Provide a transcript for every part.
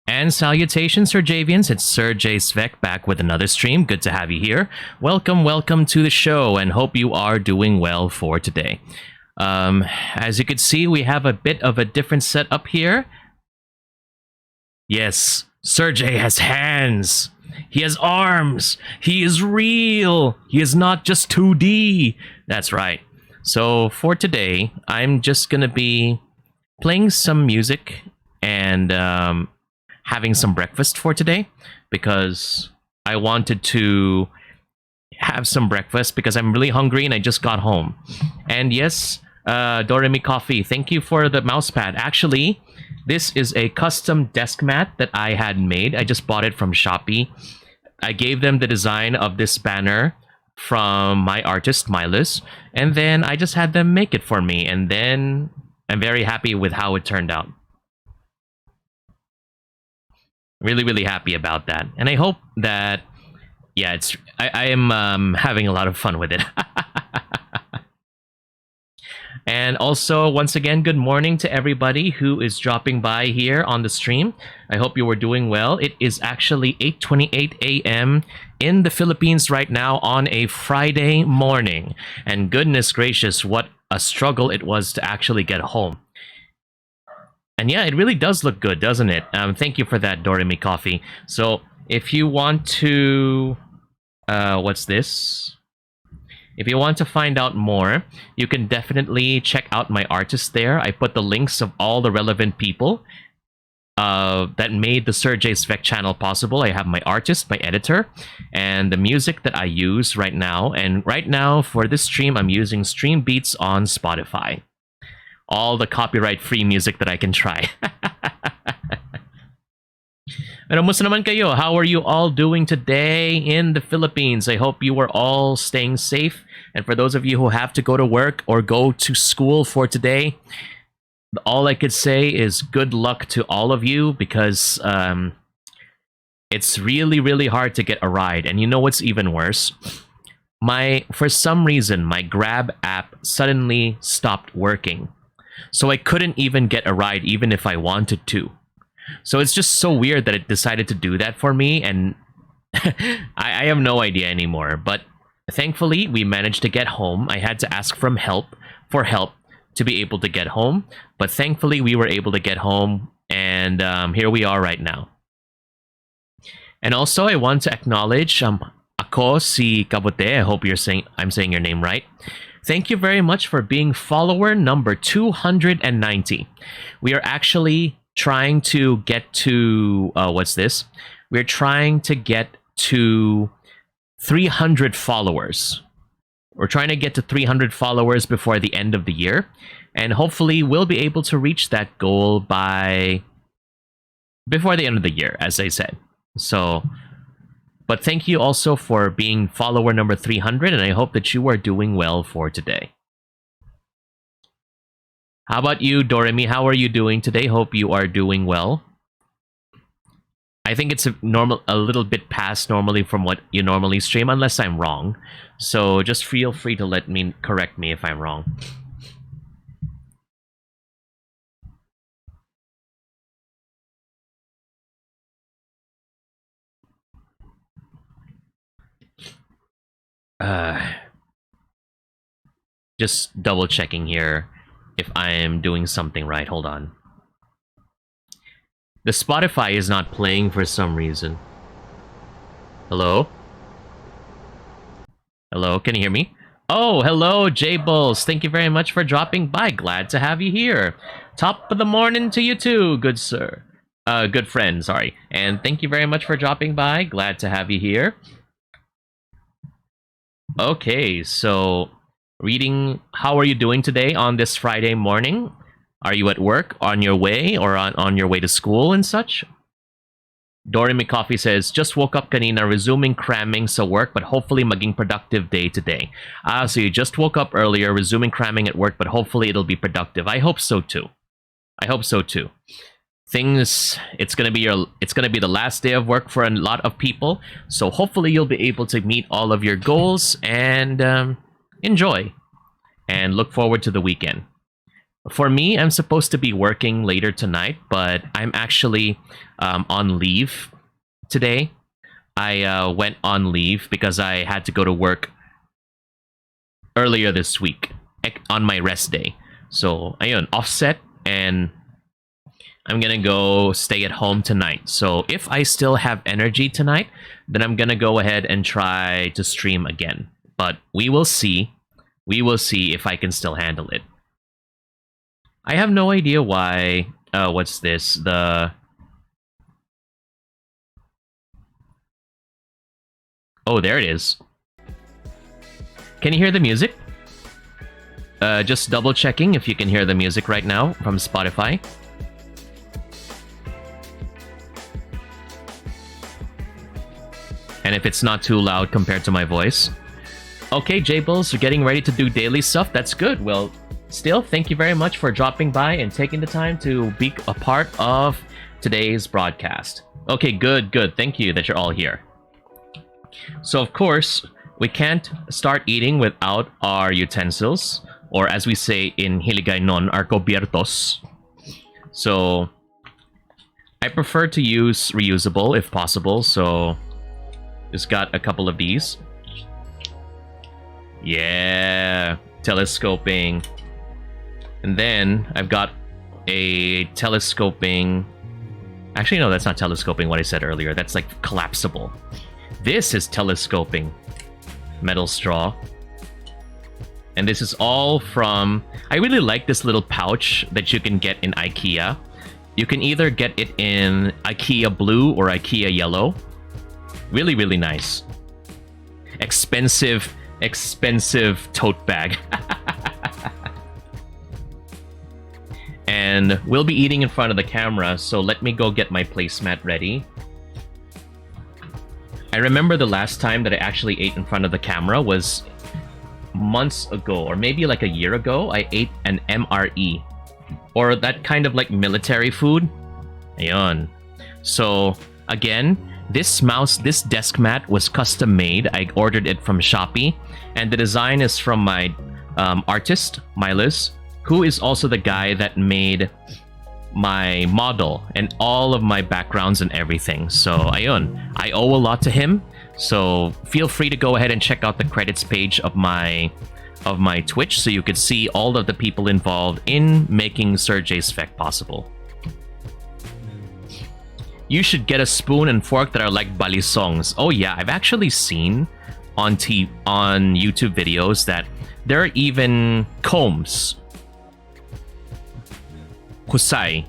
And salutations, Serjavians. It's Serjay Svek back with another stream. Good to have you here. Welcome to the show, and hope you are doing well for today. As you can see, we have a bit of a different setup here. Yes, Serjay has hands. He has arms. He is real. He is not just 2D. That's right. So for today, I'm just gonna be playing some music and having some breakfast for today, because I wanted to have some breakfast because I'm really hungry and I just got home. And yes, Doremi Coffee, thank you for the mousepad. Actually, this is a custom desk mat that I had made. I just bought it from Shopee. I gave them the design of this banner from my artist, Milas, and then I just had them make it for me, and then I'm very happy with how it turned out. Really happy about that, and I hope that, yeah, I am having a lot of fun with it. And also, once again, good morning to everybody who is dropping by here on the stream. I hope you were doing well. It is actually 8:28 a.m. in the Philippines right now on a Friday morning, and goodness gracious, what a struggle it was to actually get home. And yeah, it really does look good, doesn't it? Thank you for that, Doremi Coffee. So if you want to, what's this? If you want to find out more, you can definitely check out my artists there. I put the links of all the relevant people that made the Serjay Svek channel possible. I have my artist, my editor, and the music that I use right now. And right now, for this stream, I'm using Stream Beats on Spotify. All the copyright-free music that I can try. Pero musta naman kayo? How are you all doing today in the Philippines? I hope you are all staying safe. And for those of you who have to go to work or go to school for today, all I could say is good luck to all of you, because it's really, really hard to get a ride. And you know what's even worse? For some reason, my Grab app suddenly stopped working. So I couldn't even get a ride even if I wanted to. So it's just so weird that it decided to do that for me, and I have no idea anymore. But thankfully, we managed to get home. I had to ask for help to be able to get home, but thankfully we were able to get home, and here we are right now. And also, I want to acknowledge ako si Kabote. I hope I'm saying your name right. Thank you very much for being follower number 290. We are actually trying to get to what's this? We're trying to get to 300 followers. We're trying to get to 300 followers before the end of the year, and hopefully we'll be able to reach that goal before the end of the year, as I said. So, but thank you also for being follower number 300, and I hope that you are doing well for today. How about you, Doremi? How are you doing today? Hope you are doing well. I think it's a little bit past normally from what you normally stream, unless I'm wrong. So just feel free to correct me if I'm wrong. Just double checking here if I am doing something right. Hold on. The Spotify is not playing for some reason. Hello? Hello, can you hear me? Oh, hello, J-Bulls. Thank you very much for dropping by. Glad to have you here. Top of the morning to you too, good sir. Good friend, sorry. And thank you very much for dropping by. Glad to have you here. Okay, so how are you doing today on this Friday morning? Are you at work, on your way, or on your way to school and such? Doremi Coffee says, just woke up kanina, resuming cramming sa work, but hopefully maging productive day today. So you just woke up earlier, resuming cramming at work, but hopefully it'll be productive. I hope so too. I hope so too. It's gonna be the last day of work for a lot of people, so hopefully you'll be able to meet all of your goals and enjoy and look forward to the weekend. For me, I'm supposed to be working later tonight, but I'm actually on leave today. I went on leave because I had to go to work earlier this week on my rest day. So, ayun, offset, and I'm gonna go stay at home tonight. So if I still have energy tonight, then I'm gonna go ahead and try to stream again. But we will see. We will see if I can still handle it. I have no idea why. What's this? Oh, there it is. Can you hear the music? Just double checking if you can hear the music right now from Spotify. And if it's not too loud compared to my voice. Okay, J-Bulls, you're getting ready to do daily stuff. That's good. Well, still, thank you very much for dropping by and taking the time to be a part of today's broadcast. Okay, good. Thank you that you're all here. So, of course, we can't start eating without our utensils, or as we say in Hiligaynon, our cubiertos. So, I prefer to use reusable if possible, so just got a couple of these. Yeah, telescoping. And then I've got a telescoping. Actually, no, that's not telescoping what I said earlier. That's like collapsible. This is telescoping. Metal straw. And this is all from... I really like this little pouch that you can get in IKEA. You can either get it in IKEA blue or IKEA yellow. Really, really nice. Expensive tote bag. And we'll be eating in front of the camera, so let me go get my placemat ready. I remember the last time that I actually ate in front of the camera was months ago, or maybe like a year ago. I ate an MRE, or that kind of like military food. Ayun. So again, this desk mat was custom made. I ordered it from Shopee, and the design is from my artist, Milos, who is also the guy that made my model and all of my backgrounds and everything. So ayun, I owe a lot to him. So feel free to go ahead and check out the credits page of my Twitch so you could see all of the people involved in making Serjay Svek possible. You should get a spoon and fork that are like balisongs. Oh yeah, I've actually seen on YouTube videos that there are even combs. Kusai.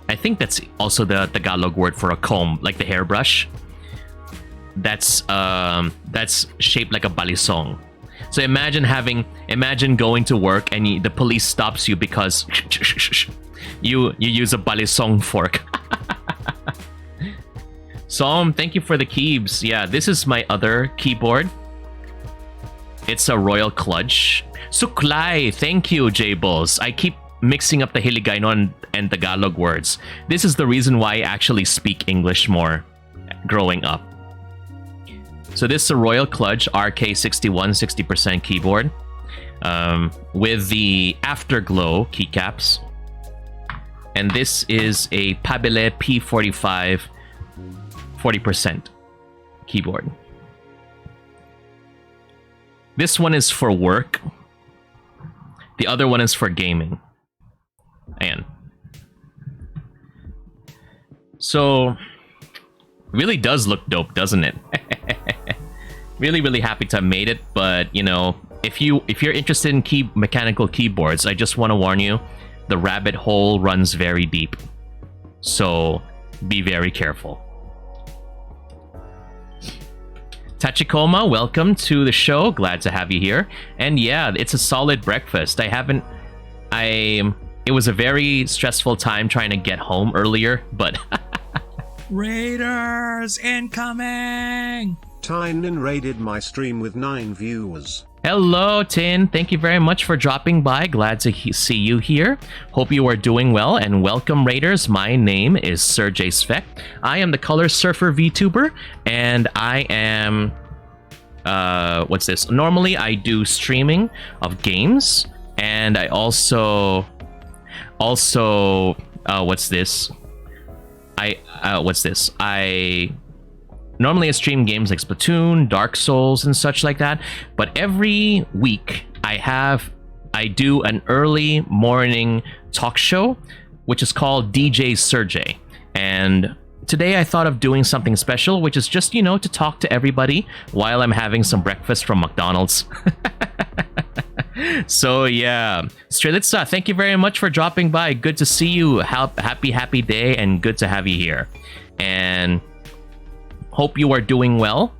I think that's also the Tagalog word for a comb, like the hairbrush. That's shaped like a balisong. So imagine going to work and the police stops you because you use a balisong fork. Som, thank you for the keybs. Yeah, this is my other keyboard. It's a Royal Clutch. Suklay, thank you, J-Bulls. I keep mixing up the Hiligaynon and Tagalog words. This is the reason why I actually speak English more growing up. So this is a Royal Clutch RK61 60% keyboard with the Afterglow keycaps. And this is a Pabele P45 40% keyboard. This one is for work. The other one is for gaming. And so really does look dope, doesn't it? Really, really happy to have made it. But you know, if you're interested in mechanical keyboards, I just want to warn you, the rabbit hole runs very deep. So be very careful. Tachikoma, welcome to the show. Glad to have you here. And yeah, it's a solid breakfast. It was a very stressful time trying to get home earlier, but Raiders incoming! Tynan raided my stream with 9 viewers. Hello, Tin. Thank you very much for dropping by. Glad to see you here. Hope you are doing well, and welcome, Raiders. My name is Serjay Svek. I am the Color Surfer VTuber, and I am... what's this? Normally, I do streaming of games, and I also... what's this? Normally I stream games like Splatoon, Dark Souls, and such like that. But every week I do an early morning talk show, which is called DJ Serjay. And today I thought of doing something special, which is just, you know, to talk to everybody while I'm having some breakfast from McDonald's. So yeah, Strelitsa, thank you very much for dropping by. Good to see you. Happy day, and good to have you here. And hope you are doing well,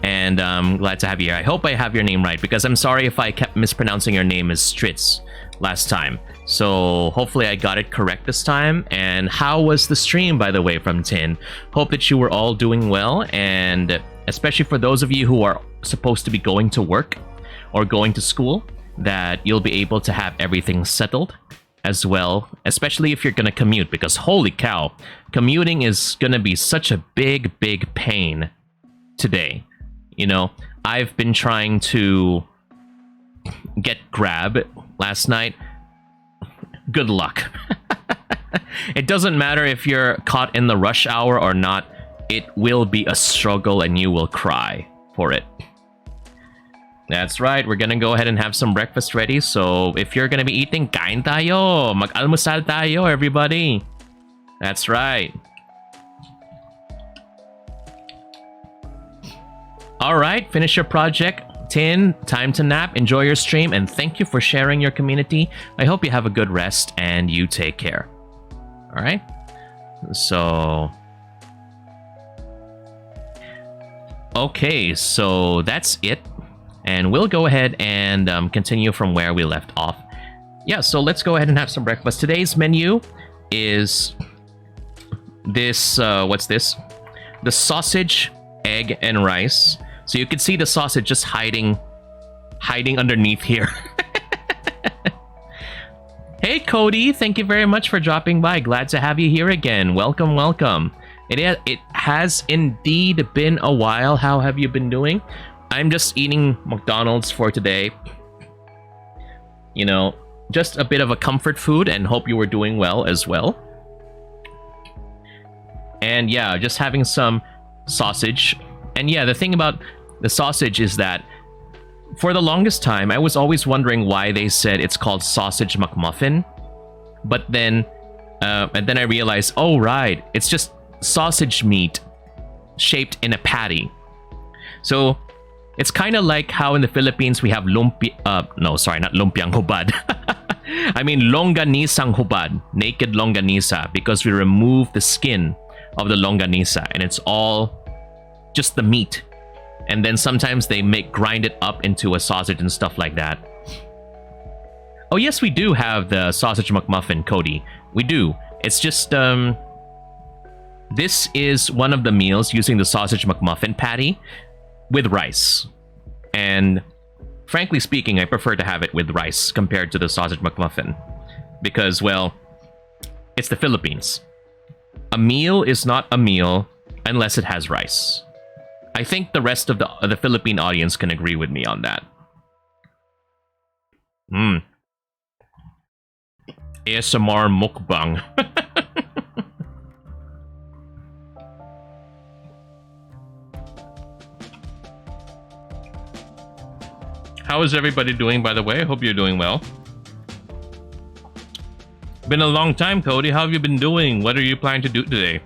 and I'm glad to have you here. I hope I have your name right, because I'm sorry if I kept mispronouncing your name as Stritz last time. So hopefully I got it correct this time. And how was the stream, by the way, from Tin? Hope that you were all doing well, and especially for those of you who are supposed to be going to work or going to school, that you'll be able to have everything settled as well, especially if you're gonna commute, because holy cow, commuting is gonna be such a big pain today. You know, I've been trying to get Grab last night. Good luck. It doesn't matter if you're caught in the rush hour or not, it will be a struggle and you will cry for it. That's right, we're gonna go ahead and have some breakfast ready. So if you're gonna be eating, kain tayo! Mag-almusal tayo, everybody! That's right. Alright, finish your project. Tin, time to nap. Enjoy your stream, and thank you for sharing your community. I hope you have a good rest, and you take care. Alright? So... okay, so that's it. And we'll go ahead and continue from where we left off. Yeah, so let's go ahead and have some breakfast. Today's menu is this, what's this? The sausage, egg, and rice. So you can see the sausage just hiding underneath here. Hey, Cody, thank you very much for dropping by. Glad to have you here again. Welcome, welcome. It has indeed been a while. How have you been doing? I'm just eating McDonald's for today. You know, just a bit of a comfort food, and hope you were doing well as well. And yeah, just having some sausage. And yeah, the thing about the sausage is that for the longest time, I was always wondering why they said it's called sausage McMuffin. But then, and then I realized, oh right, it's just sausage meat shaped in a patty. So it's kind of like how in the Philippines we have no, sorry, not lumpiang hubad. I mean longanisang hubad, naked longanisa, because we remove the skin of the longanisa and it's all just the meat. And then sometimes they grind it up into a sausage and stuff like that. Oh yes, we do have the sausage McMuffin, Cody. We do. It's just, this is one of the meals using the sausage McMuffin patty with rice. And frankly speaking, I prefer to have it with rice compared to the sausage McMuffin. Because, well, it's the Philippines. A meal is not a meal unless it has rice. I think the rest of the Philippine audience can agree with me on that. ASMR mukbang. How is everybody doing, by the way? I hope you're doing well. Been a long time, Cody. How have you been doing? What are you planning to do today?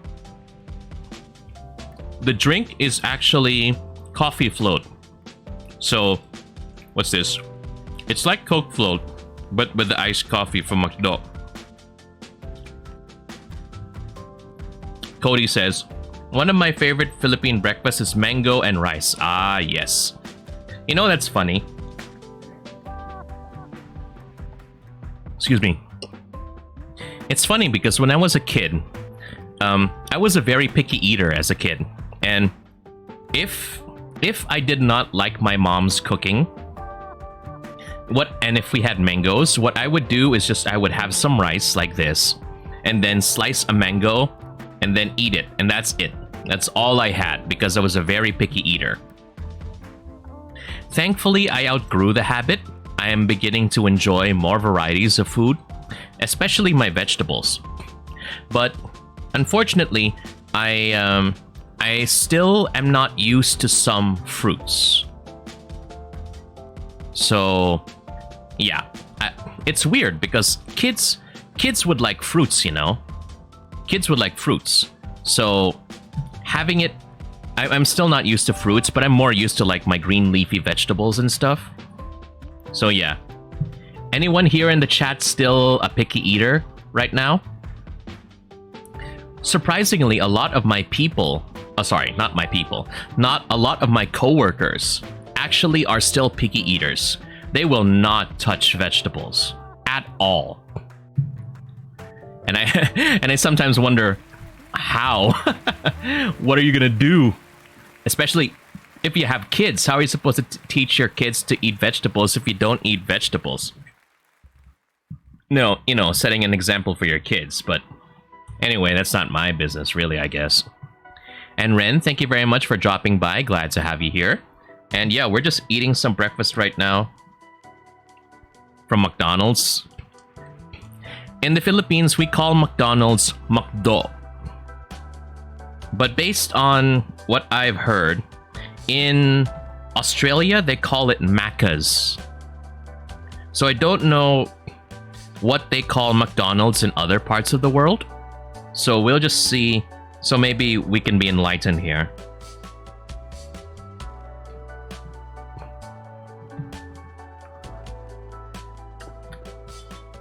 The drink is actually coffee float. So, what's this? It's like Coke float, but with the iced coffee from McDo. Cody says, one of my favorite Philippine breakfasts is mango and rice. Ah, yes. You know, that's funny. Excuse me. It's funny because when I was a kid, I was a very picky eater as a kid. And if I did not like my mom's cooking, and if we had mangoes, what I would do is just I would have some rice like this, and then slice a mango, and then eat it, and that's it. That's all I had because I was a very picky eater. Thankfully, I outgrew the habit. I am beginning to enjoy more varieties of food, especially my vegetables. But unfortunately, I still am not used to some fruits. So, yeah, it's weird because kids would like fruits, you know? Kids would like fruits. So, having it, I'm still not used to fruits, but I'm more used to like my green leafy vegetables and stuff. So yeah. Anyone here in the chat still a picky eater right now? Surprisingly, a lot of my people, not a lot of my coworkers actually are still picky eaters. They will not touch vegetables at all. And I sometimes wonder how. What are you gonna do? Especially if you have kids, how are you supposed to teach your kids to eat vegetables if you don't eat vegetables? No, you know, setting an example for your kids, but anyway, that's not my business, really, I guess. And Ren, thank you very much for dropping by. Glad to have you here. And yeah, we're just eating some breakfast right now from McDonald's. In the Philippines, we call McDonald's McDo. But based on what I've heard, in Australia, they call it Macca's. So I don't know what they call McDonald's in other parts of the world. So we'll just see. So maybe we can be enlightened here.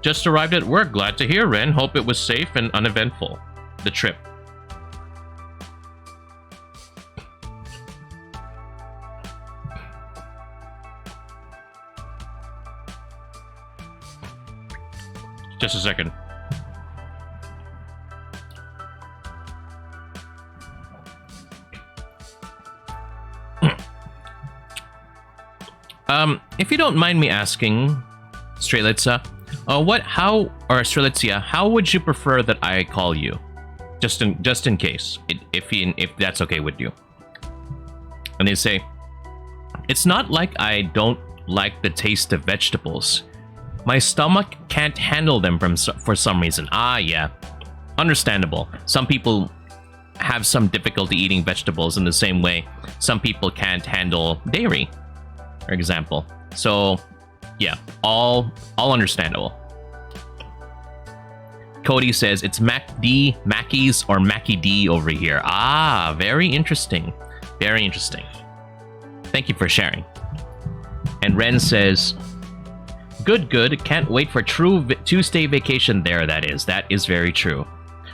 Just arrived at work. Glad to hear, Ren. Hope it was safe and uneventful. The trip. Just a second. If you don't mind me asking, Strelitsa, Strelitzia, how would you prefer that I call you? Just in case, if that's okay with you. And they say, it's not like I don't like the taste of vegetables. My stomach can't handle them for some reason. Ah, yeah. Understandable. Some people have some difficulty eating vegetables in the same way some people can't handle dairy, for example. So, yeah, all understandable. Cody says it's Mackey's or Mackie D over here. Ah, very interesting. Very interesting. Thank you for sharing. And Ren says, good. Can't wait for true Tuesday vacation there, that is. That is very true.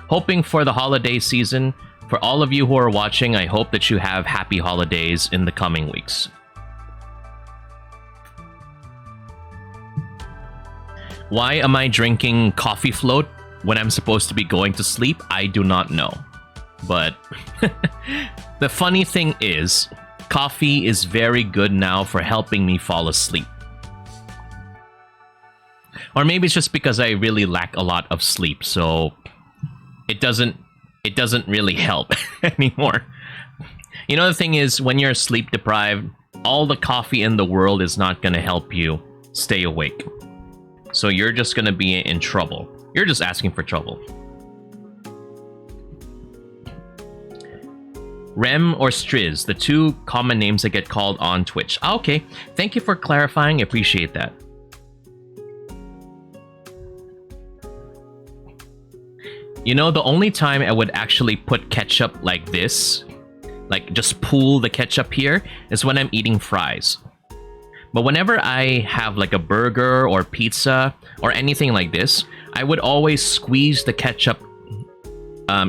Hoping for the holiday season. For all of you who are watching, I hope that you have happy holidays in the coming weeks. Why am I drinking coffee float when I'm supposed to be going to sleep? I do not know. But the funny thing is, coffee is very good now for helping me fall asleep. Or maybe it's just because I really lack a lot of sleep, so it doesn't really help anymore. You know, the thing is, when you're sleep deprived, all the coffee in the world is not going to help you stay awake. So you're just going to be in trouble. You're just asking for trouble. Rem or Striz, the two common names that get called on Twitch. Ah, okay, thank you for clarifying. Appreciate that. You know, the only time I would actually put ketchup like this, like just pool the ketchup here, is when I'm eating fries. But whenever I have like a burger or pizza or anything like this, I would always squeeze the ketchup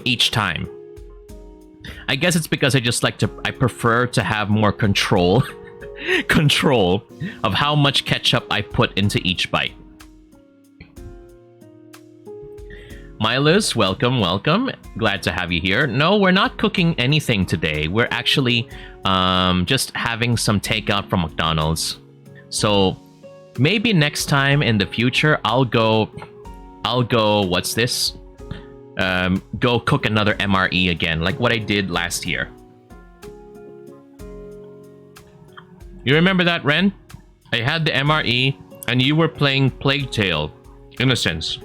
each time. I guess it's because I prefer to have more control of how much ketchup I put into each bite. Milos, welcome. Glad to have you here. No, we're not cooking anything today. We're actually just having some takeout from McDonald's. So maybe next time in the future, I'll go, what's this? Go cook another MRE again, like what I did last year. You remember that, Ren? I had the MRE, and you were playing Plague Tale, Innocence.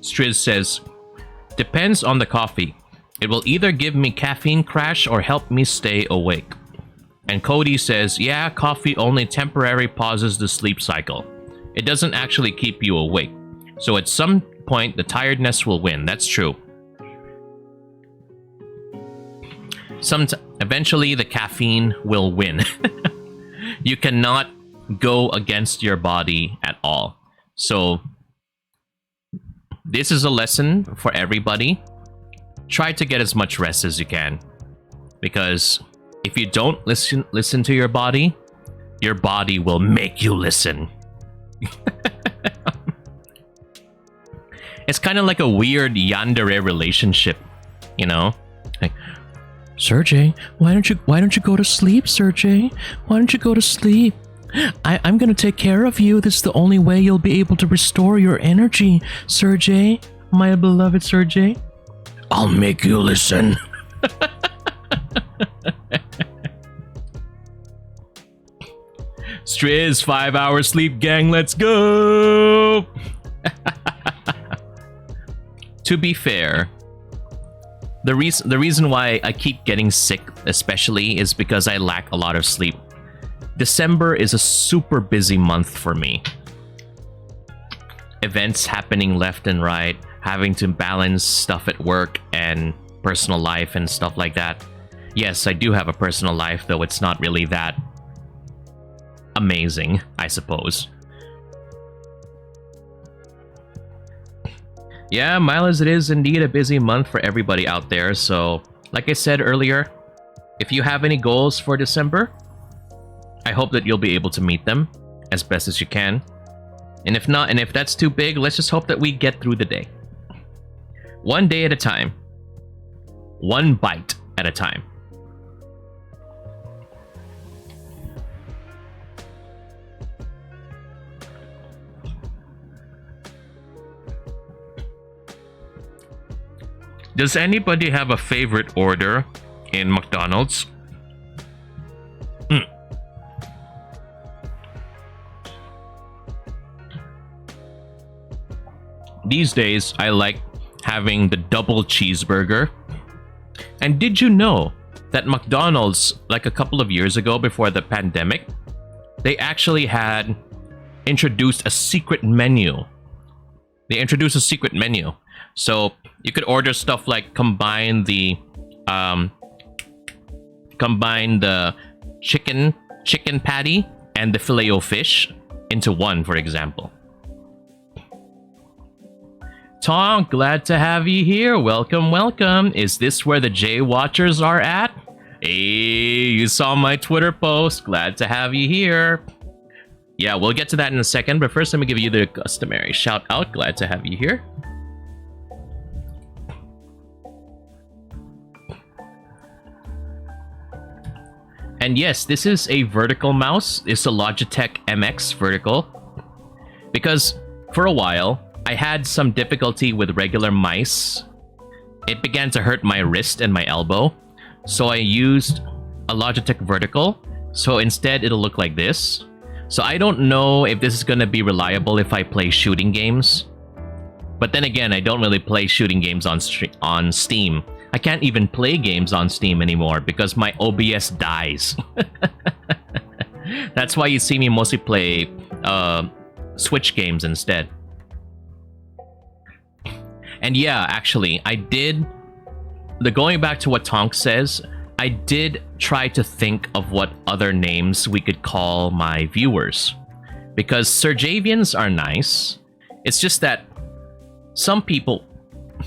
Striz says, depends on the coffee. It will either give me caffeine crash or help me stay awake. And Cody says, yeah, coffee only temporarily pauses the sleep cycle. It doesn't actually keep you awake. So at some point, the tiredness will win. That's true. Eventually, the caffeine will win. You cannot go against your body at all. So this is a lesson for everybody. Try to get as much rest as you can. Because if you don't listen to your body will make you listen. It's kind of like a weird yandere relationship, you know? Like, Serjay, why don't you go to sleep, Serjay? Why don't you go to sleep? I'm gonna take care of you. This is the only way you'll be able to restore your energy, Serjay. My beloved Serjay. I'll make you listen. Striz, 5-hour sleep, gang. Let's go. To be fair, the reason why I keep getting sick, especially, is because I lack a lot of sleep. December is a super busy month for me. events happening left and right, having to balance stuff at work and personal life and stuff like that. Yes, I do have a personal life, though it's not really that amazing, I suppose. Yeah, Miles, it is indeed a busy month for everybody out there, so like I said earlier, if you have any goals for December, I hope that you'll be able to meet them as best as you can. And if not, and if that's too big, let's just hope that we get through the day. One day at a time. One bite at a time. Does anybody have a favorite order in McDonald's? These days, I like having the double cheeseburger. And did you know that McDonald's, like a couple of years ago before the pandemic, they actually had introduced a secret menu. They introduced a secret menu. So you could order stuff like combine the chicken patty and the Filet-O-Fish into one, for example. Tonk, glad to have you here. Welcome, welcome. Is this where the J Watchers are at? Hey, you saw my Twitter post. Glad to have you here. Yeah, we'll get to that in a second, but first let me give you the customary shout out. Glad to have you here. And yes, this is a vertical mouse. It's a Logitech MX vertical. Because for a while, I had some difficulty with regular mice. It began to hurt my wrist and my elbow. So I used a Logitech vertical. So instead, it'll look like this. So I don't know if this is going to be reliable if I play shooting games. But then again, I don't really play shooting games on Steam. I can't even play games on Steam anymore because my OBS dies. That's why you see me mostly play Switch games instead. And yeah, actually, I did... Going back to what Tonk says, I did try to think of what other names we could call my viewers. Because Serjavians are nice. It's just that some people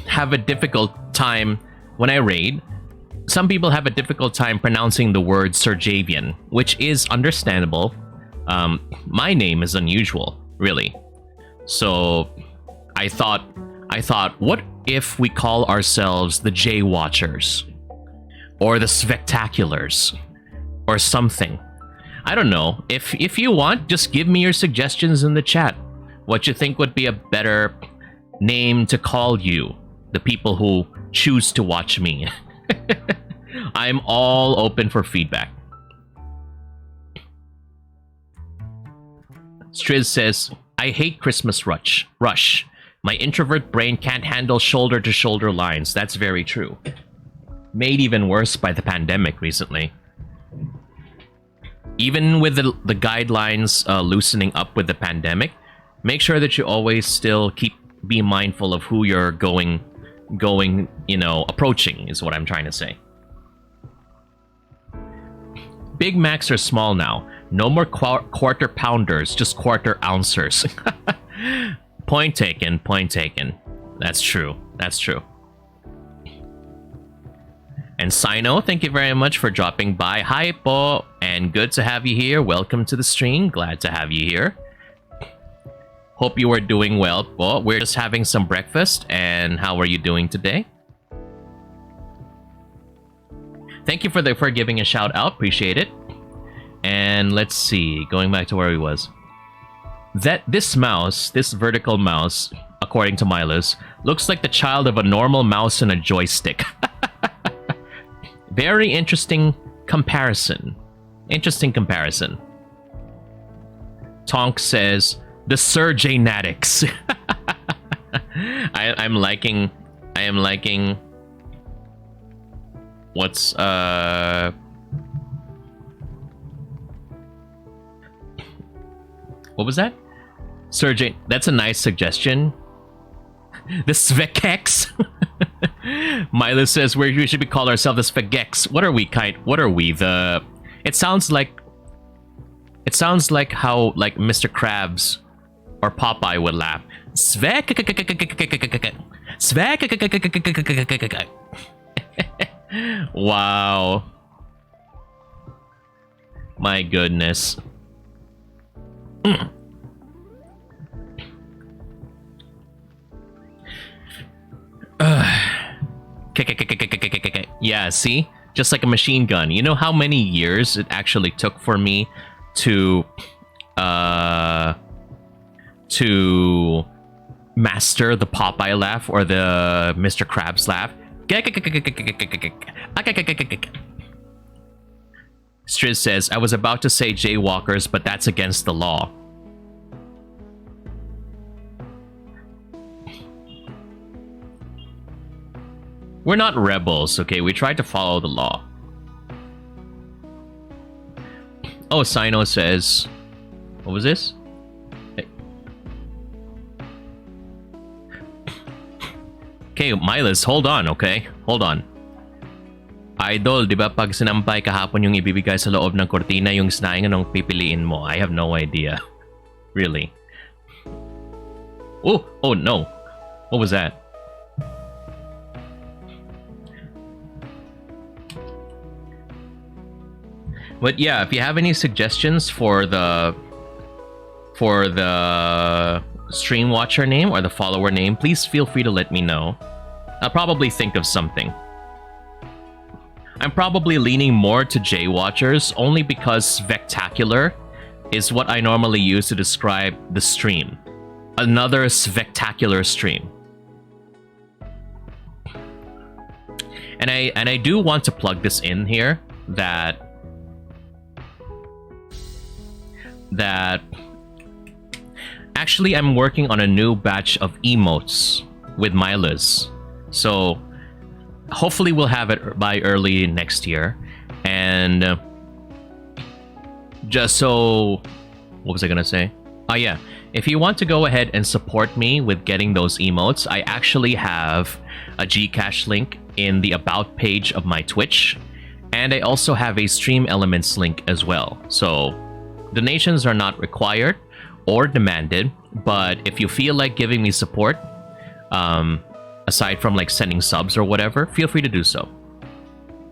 have a difficult time... When I raid, some people have a difficult time pronouncing the word Serjavian, which is understandable. My name is unusual, really. So I thought, what if we call ourselves the J Watchers? Or the Svektaculars? Or something. I don't know. If you want, just give me your suggestions in the chat. What you think would be a better name to call you. The people who choose to watch me. I'm all open for feedback. Striz says, I hate Christmas rush. My introvert brain can't handle shoulder-to-shoulder lines. That's very true. Made even worse by the pandemic recently. Even with the guidelines loosening up with the pandemic, make sure that you always still be mindful of who you're approaching, is what I'm trying to say. Big Macs are small now. No more quarter pounders, just quarter ouncers. Point taken, point taken. That's true, that's true. And Sino, thank you very much for dropping by. Hi po, and good to have you here. Welcome to the stream, glad to have you here. Hope you are doing well. Well, we're just having some breakfast, and how are you doing today? Thank you for giving a shout out. Appreciate it. And let's see, going back to where we was. This mouse, this vertical mouse, according to Milos, looks like the child of a normal mouse and a joystick. Very interesting comparison. Interesting comparison. Tonk says, the Serjay Natics. I am liking what's what was that? Serjay, that's a nice suggestion. The Svekex. Milo says we should be call ourselves the Svegex. What are we, Kite? What are we? It sounds like how like Mr. Krabs or Popeye would laugh. Svek. Svek. Wow. My goodness. Yeah, see? Just like a machine gun. You know how many years it actually took for me to master the Popeye laugh or the Mr. Krabs laugh? Striz says, I was about to say jaywalkers, but that's against the law. We're not rebels, okay? We try to follow the law. Oh, Sino says... What was this? Hey. Okay, Milas, hold on, okay? Hold on. Idol, di ba pag sinampay kahapon yung ibibigay sa loob ng kortina, yung snaing, anong pipiliin mo? I have no idea. Really. Oh no. What was that? But yeah, if you have any suggestions for the stream watcher name or the follower name, please feel free to let me know. I'll probably think of something. I'm probably leaning more to J watchers only because spectacular is what I normally use to describe the stream. Another spectacular stream. And I do want to plug this in here that actually I'm working on a new batch of emotes with Milas. So hopefully we'll have it by early next year. And just so... What was I gonna say? Oh yeah, if you want to go ahead and support me with getting those emotes, I actually have a Gcash link in the About page of my Twitch. And I also have a Stream Elements link as well. So donations are not required or demanded, but if you feel like giving me support, aside from like sending subs or whatever, feel free to do so.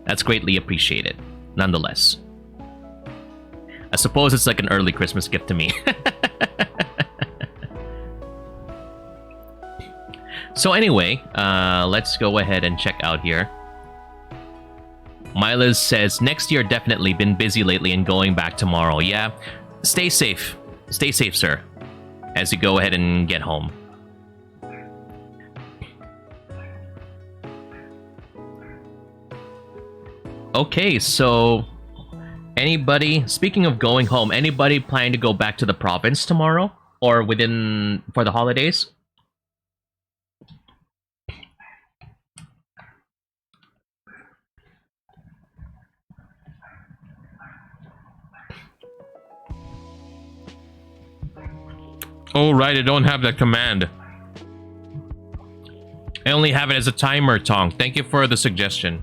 That's greatly appreciated, nonetheless. I suppose it's like an early Christmas gift to me. So anyway, let's go ahead and check out here. Milas says, next year definitely, been busy lately and going back tomorrow. Yeah, stay safe. Stay safe, sir, as you go ahead and get home. Okay, so anybody, speaking of going home, anybody planning to go back to the province tomorrow or for the holidays? Oh, right, I don't have that command. I only have it as a timer, Tong. Thank you for the suggestion.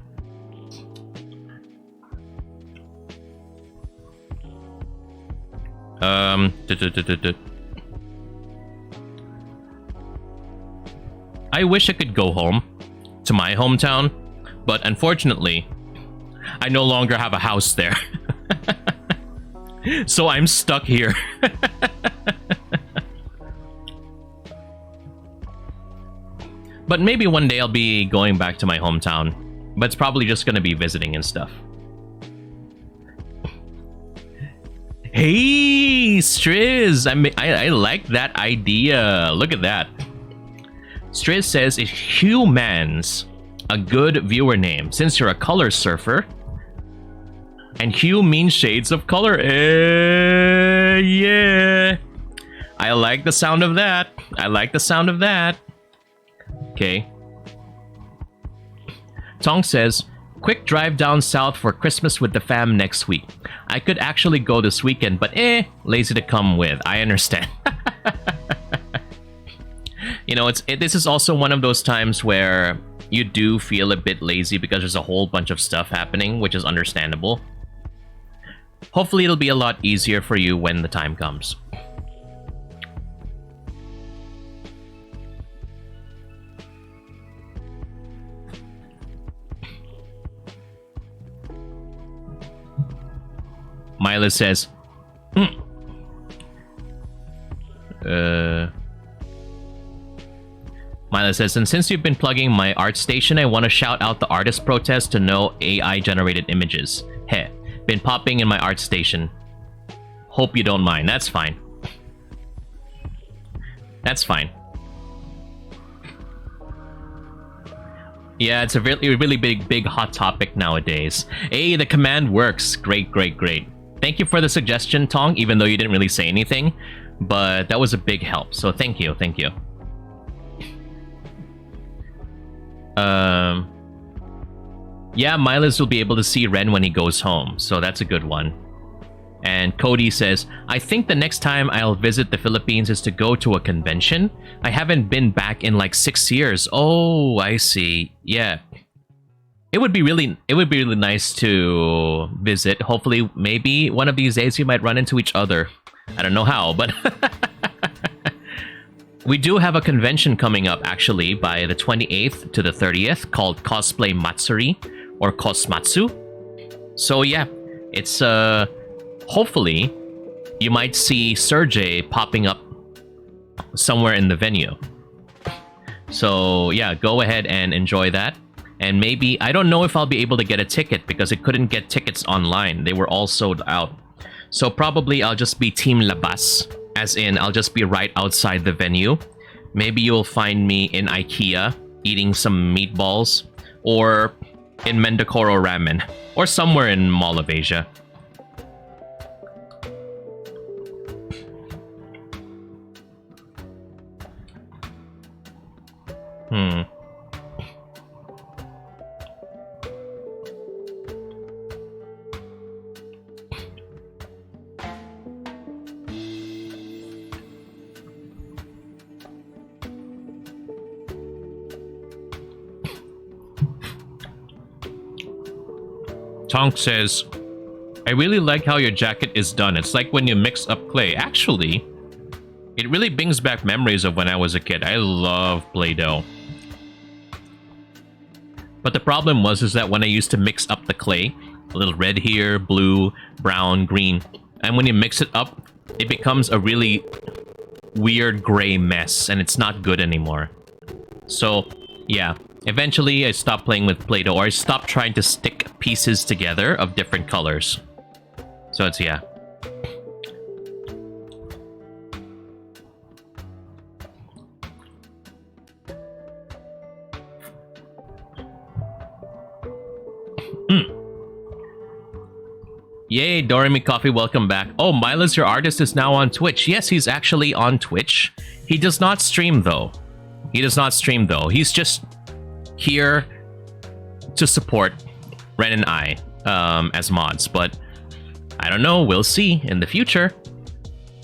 I wish I could go home to my hometown, but unfortunately, I no longer have a house there. So I'm stuck here. But maybe one day I'll be going back to my hometown. But it's probably just gonna be visiting and stuff. Hey, Striz! I like that idea. Look at that. Striz says, is Humans a good viewer name? Since you're a color surfer. And hue means shades of color. Yeah. I like the sound of that. I like the sound of that. Okay. Tong says, quick drive down south for Christmas with the fam next week. I could actually go this weekend, but lazy to come with. I understand. You know, this is also one of those times where you do feel a bit lazy because there's a whole bunch of stuff happening, which is understandable. Hopefully it'll be a lot easier for you when the time comes. Mila says, Mila says, and since you've been plugging my art station, I want to shout out the artist protest to no AI-generated images. Heh, been popping in my art station. Hope you don't mind. That's fine. That's fine. Yeah, it's a really big hot topic nowadays. Hey, the command works. Great, great, great. Thank you for the suggestion, Tong, even though you didn't really say anything. But that was a big help, so thank you, thank you. Yeah, Miles will be able to see Ren when he goes home, so that's a good one. And Cody says, I think the next time I'll visit the Philippines is to go to a convention. I haven't been back in like 6 years. Oh, I see. Yeah. It would be really nice to visit. Hopefully, maybe one of these days you might run into each other. I don't know how, but we do have a convention coming up actually by the 28th to the 30th called Cosplay Matsuri or Cosmatsu. So yeah, it's hopefully you might see Serjay popping up somewhere in the venue. So yeah, go ahead and enjoy that. And maybe, I don't know if I'll be able to get a ticket because it couldn't get tickets online. They were all sold out. So probably I'll just be Team Labas, as in I'll just be right outside the venue. Maybe you'll find me in IKEA eating some meatballs, or in Mendocoro Ramen, or somewhere in Mall of Asia. Tonk says, I really like how your jacket is done. It's like when you mix up clay. Actually, it really brings back memories of when I was a kid. I love Play-Doh. But the problem is that when I used to mix up the clay, a little red here, blue, brown, green, and when you mix it up, it becomes a really weird gray mess, and it's not good anymore. So, yeah. Eventually, I stopped playing with Play-Doh, or I stopped trying to stick pieces together of different colors. So it's, yeah. Yay, Doremi Coffee, welcome back. Oh, Milas, your artist, is now on Twitch. Yes, he's actually on Twitch. He does not stream, though. He's just here to support Ren and I as mods, but I don't know, we'll see in the future.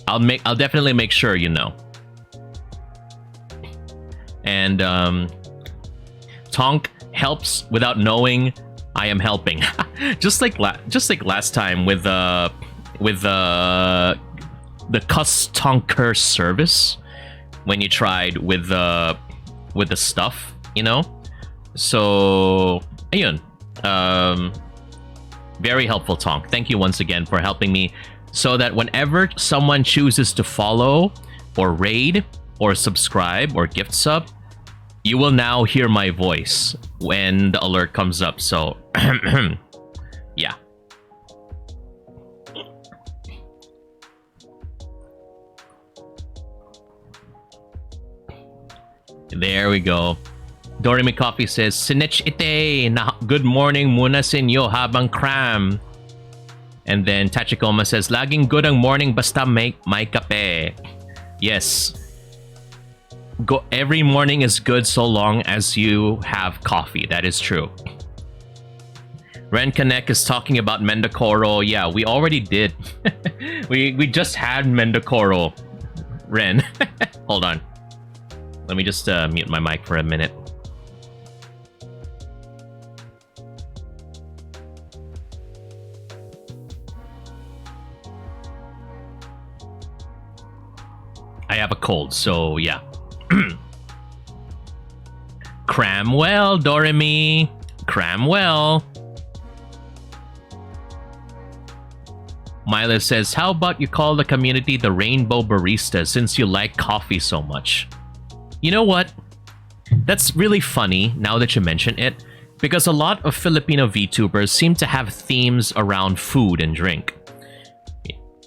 I'll definitely make sure you know. And Tonk helps without knowing I am helping. just like last time with the Custonker service when you tried with the stuff, you know. So, ayun. Very helpful, Tonk. Thank you once again for helping me so that whenever someone chooses to follow or raid or subscribe or gift sub, you will now hear my voice when the alert comes up. So, yeah. There we go. Doremi Coffee says, Sinich ite na good morning muna sa inyo habang cram. And then Tachikoma says, laging good ang morning basta may kape. Yes. Every morning is good so long as you have coffee. That is true. Ren Connect is talking about Mendocoro. Yeah, we already did. we just had Mendocoro. Ren. Hold on. Let me just mute my mic for a minute. I have a cold, so yeah. Cram well, Doremi. Cram well. Mila says, how about you call the community the Rainbow Barista since you like coffee so much? You know what? That's really funny now that you mention it, because a lot of Filipino VTubers seem to have themes around food and drink.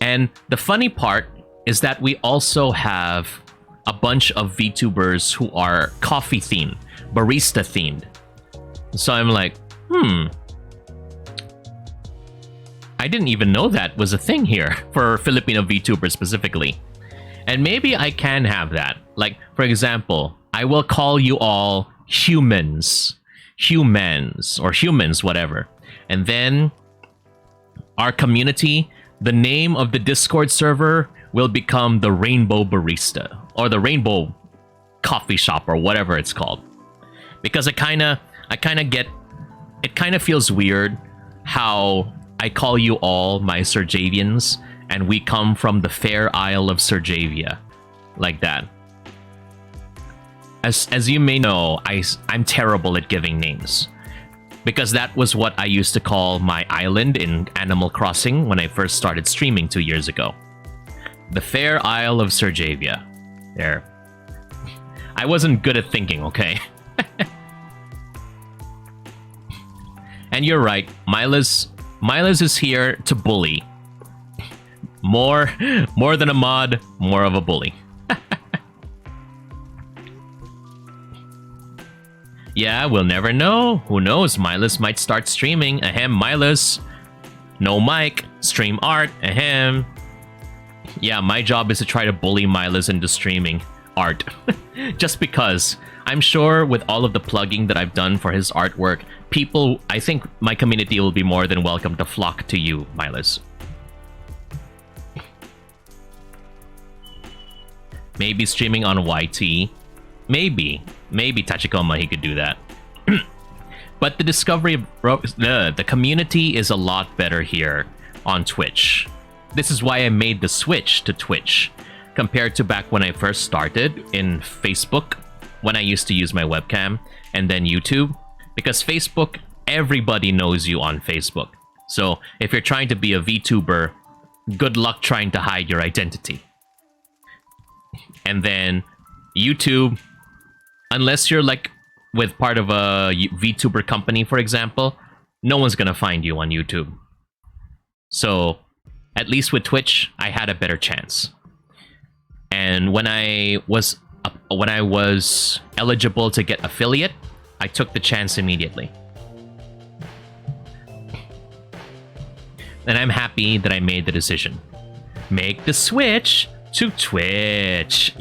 And the funny part is that we also have a bunch of VTubers who are coffee themed, barista themed. So I'm like, I didn't even know that was a thing here for Filipino VTubers specifically. And maybe I can have that. Like, for example, I will call you all humans, or humans, whatever. And then our community, the name of the Discord server will become the Rainbow Barista or the Rainbow Coffee Shop or whatever it's called. Because I kind of get, it kind of feels weird how I call you all my Serjavians and we come from the fair isle of Serjavia, like that. As you may know, I'm terrible at giving names, because that was what I used to call my island in Animal Crossing when I first started streaming 2 years ago. The fair isle of Serjavia. There. I wasn't good at thinking, okay? And you're right, Milas is here to bully. More than a mod, more of a bully. Yeah, we'll never know. Who knows? Milas might start streaming. Ahem, Milas. No mic. Stream art. Ahem. Yeah, my job is to try to bully Milas into streaming art. Just because. I'm sure with all of the plugging that I've done for his artwork, people, I think my community will be more than welcome to flock to you, Milas. Maybe streaming on YT. Maybe Tachikoma, he could do that. But the discovery of the community is a lot better here on Twitch. This is why I made the switch to Twitch compared to back when I first started in Facebook, when I used to use my webcam, and then YouTube. Because Facebook, everybody knows you on Facebook. So if you're trying to be a VTuber, good luck trying to hide your identity. And then YouTube, unless you're like with part of a VTuber company, for example, no one's gonna find you on YouTube. So at least with Twitch, I had a better chance. And when I was eligible to get affiliate, I took the chance immediately. And I'm happy that I made the decision. Make the switch to Twitch.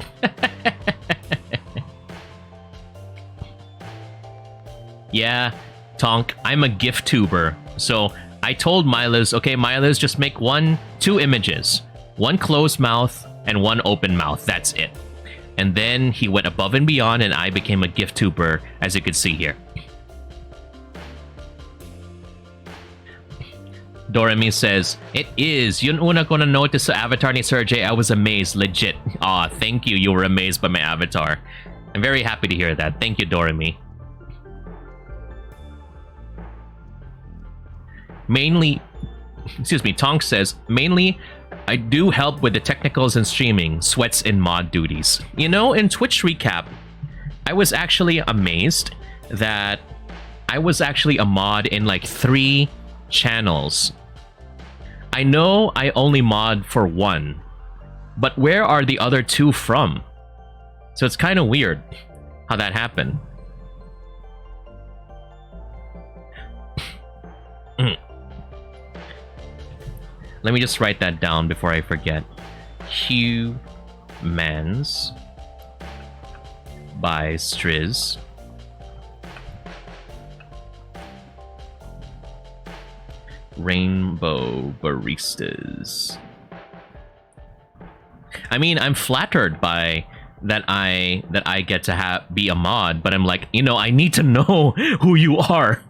Yeah, Tonk, I'm a gift-tuber. So I told Milas, okay, Milas, just make 2 images. One closed mouth and one open mouth. That's it. And then he went above and beyond and I became a gift-tuber, as you can see here. Doremi says, it is. Yun una ko na notice sa avatar ni Serjay. I was amazed, legit. Aw, thank you. You were amazed by my avatar. I'm very happy to hear that. Thank you, Doremi. Mainly, excuse me, Tonk says, mainly, I do help with the technicals and streaming, sweats and mod duties. You know, in Twitch Recap, I was actually amazed that I was actually a mod in like 3 channels. I know I only mod for 1, but where are the other 2 from? So it's kind of weird how that happened. Let me just write that down before I forget. Humans by Striz. Rainbow Baristas. I mean, I'm flattered by that I get to be a mod, but I'm like, I need to know who you are.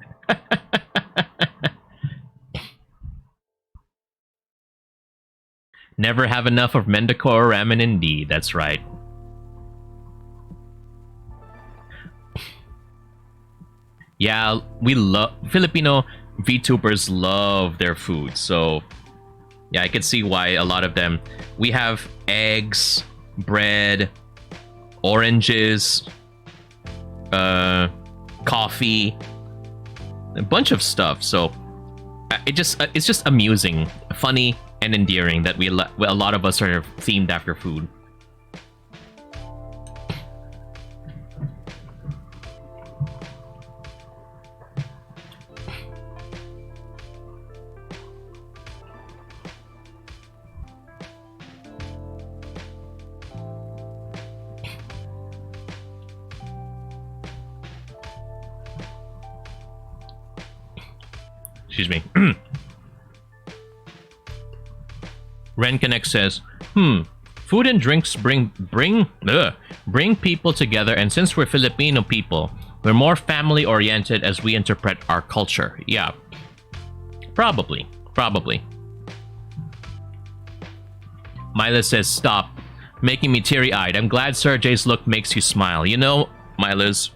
Never have enough of Mendocor ramen indeed, that's right. Yeah, we love Filipino VTubers love their food, so yeah, I could see why a lot of them. We have eggs, bread, oranges, coffee, a bunch of stuff. So it's just amusing, funny, and endearing that a lot of us are themed after food. Excuse me. Ren Connect says, food and drinks bring people together, and since we're Filipino people, we're more family oriented as we interpret our culture. Yeah. Probably. Mila says, stop making me teary-eyed. I'm glad Serjay's look makes you smile. Mila's,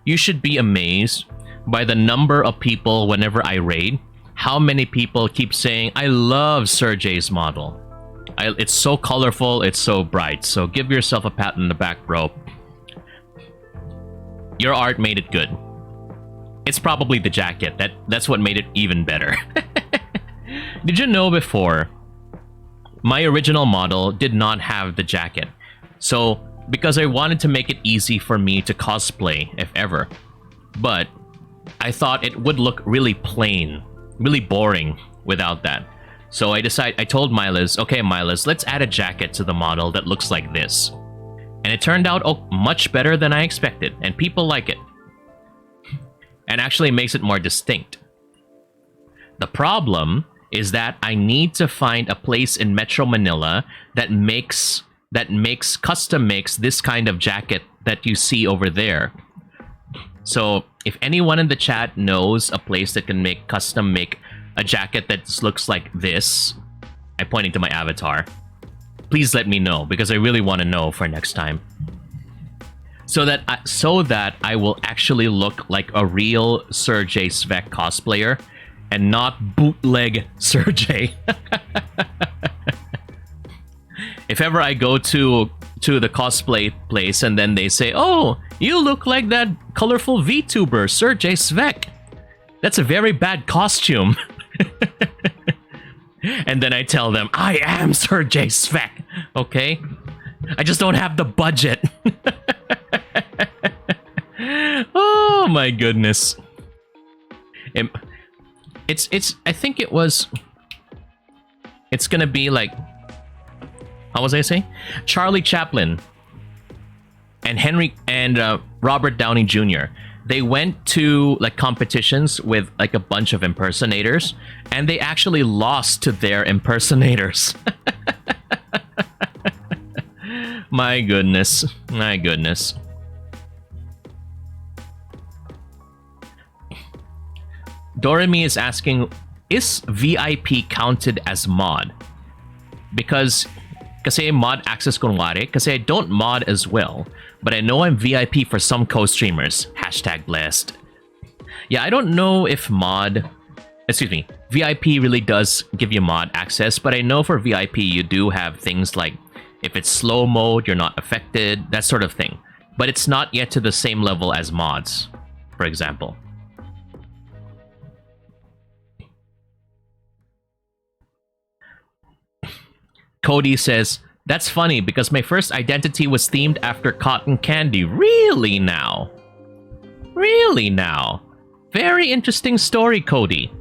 you should be amazed by the number of people whenever I raid, how many people keep saying, I love Serjay's model. It's so colorful, it's so bright. So give yourself a pat on the back, bro. Your art made it good. It's probably the jacket. That's what made it even better. Did you know before, my original model did not have the jacket. So, because I wanted to make it easy for me to cosplay, if ever. But I thought it would look really plain, really boring without that. So I told Milas, okay, Milas, let's add a jacket to the model that looks like this. And it turned out much better than I expected, and people like it. And actually makes it more distinct. The problem is that I need to find a place in Metro Manila that custom makes this kind of jacket that you see over there. So if anyone in the chat knows a place that can custom make a jacket that looks like this, I'm pointing to my avatar, please let me know, because I really want to know for next time. So that I will actually look like a real Serjay Svek cosplayer and not bootleg Serjay. If ever I go to the cosplay place and then they say, oh, you look like that colorful VTuber, Serjay Svek. That's a very bad costume. And then I tell them, I am Serjay Svek, okay? I just don't have the budget. Oh my goodness. It's gonna be like, how was I saying? Charlie Chaplin and Robert Downey Jr. They went to like competitions with like a bunch of impersonators, and they actually lost to their impersonators. My goodness. Doremi is asking, is VIP counted as mod? Because kasi mod access kunwari, kasi I don't mod as well, but I know I'm VIP for some co-streamers. #blessed. Yeah, I don't know if VIP really does give you mod access, but I know for VIP you do have things like, if it's slow mode, you're not affected, that sort of thing. But it's not yet to the same level as mods, for example. Cody says, that's funny because my first identity was themed after cotton candy. Really now? Really now? Very interesting story, Cody.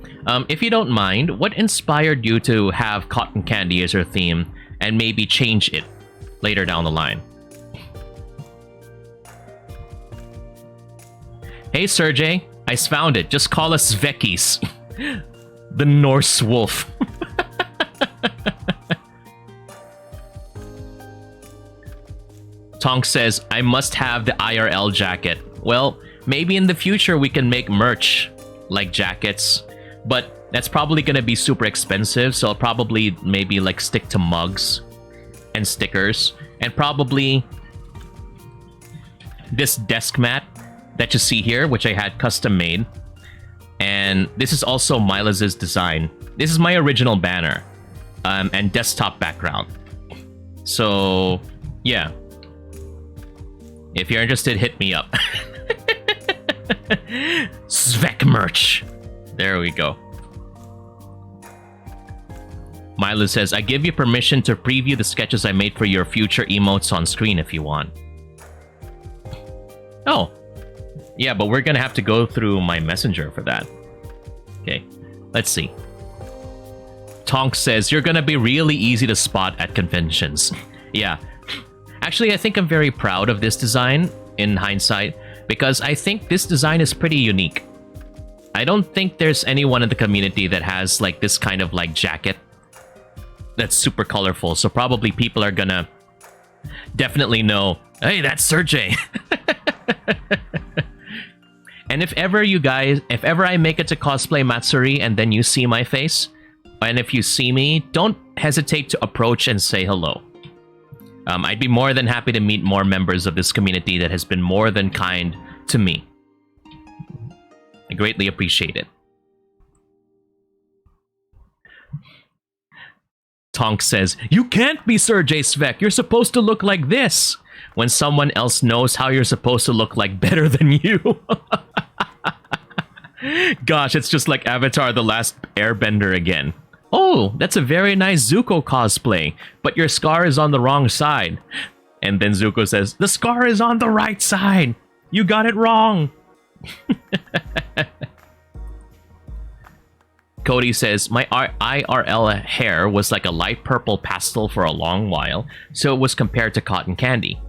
If you don't mind, what inspired you to have cotton candy as your theme and maybe change it later down the line? Hey Serjay, I found it. Just call us Svekis. The Norse wolf. Tonk says, I must have the IRL jacket. Well, maybe in the future we can make merch like jackets, but that's probably gonna be super expensive, so I'll probably maybe like stick to mugs and stickers, and probably this desk mat that you see here, which I had custom made. And this is also Milas's design. This is my original banner and desktop background. So yeah, if you're interested, hit me up. Svek merch. There we go. Milo says, I give you permission to preview the sketches I made for your future emotes on screen if you want. Oh. Yeah, but we're gonna have to go through my messenger for that. Okay, let's see. Tonk says, you're gonna be really easy to spot at conventions. Yeah. Actually, I think I'm very proud of this design in hindsight, because I think this design is pretty unique. I don't think there's anyone in the community that has like this kind of like jacket that's super colorful, so probably people are gonna definitely know, hey, that's Serjay. And if ever I make it to cosplay Matsuri and then you see my face, and if you see me, don't hesitate to approach and say hello. I'd be more than happy to meet more members of this community that has been more than kind to me. I greatly appreciate it. Tonk says, you can't be Serjay Svek. You're supposed to look like this. When someone else knows how you're supposed to look like better than you. Gosh, it's just like Avatar The Last Airbender again. Oh, that's a very nice Zuko cosplay, but your scar is on the wrong side. And then Zuko says, the scar is on the right side. You got it wrong. Cody says, my IRL hair was like a light purple pastel for a long while, so it was compared to cotton candy.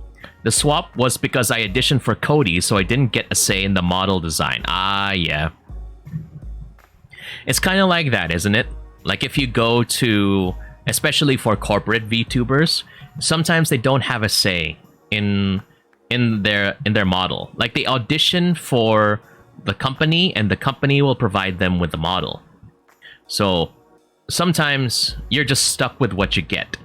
The swap was because I auditioned for Cody, so I didn't get a say in the model design. Ah, yeah. It's kind of like that, isn't it? Like if you go to, especially for corporate VTubers, sometimes they don't have a say in their model. Like they audition for the company, and the company will provide them with the model. So sometimes you're just stuck with what you get.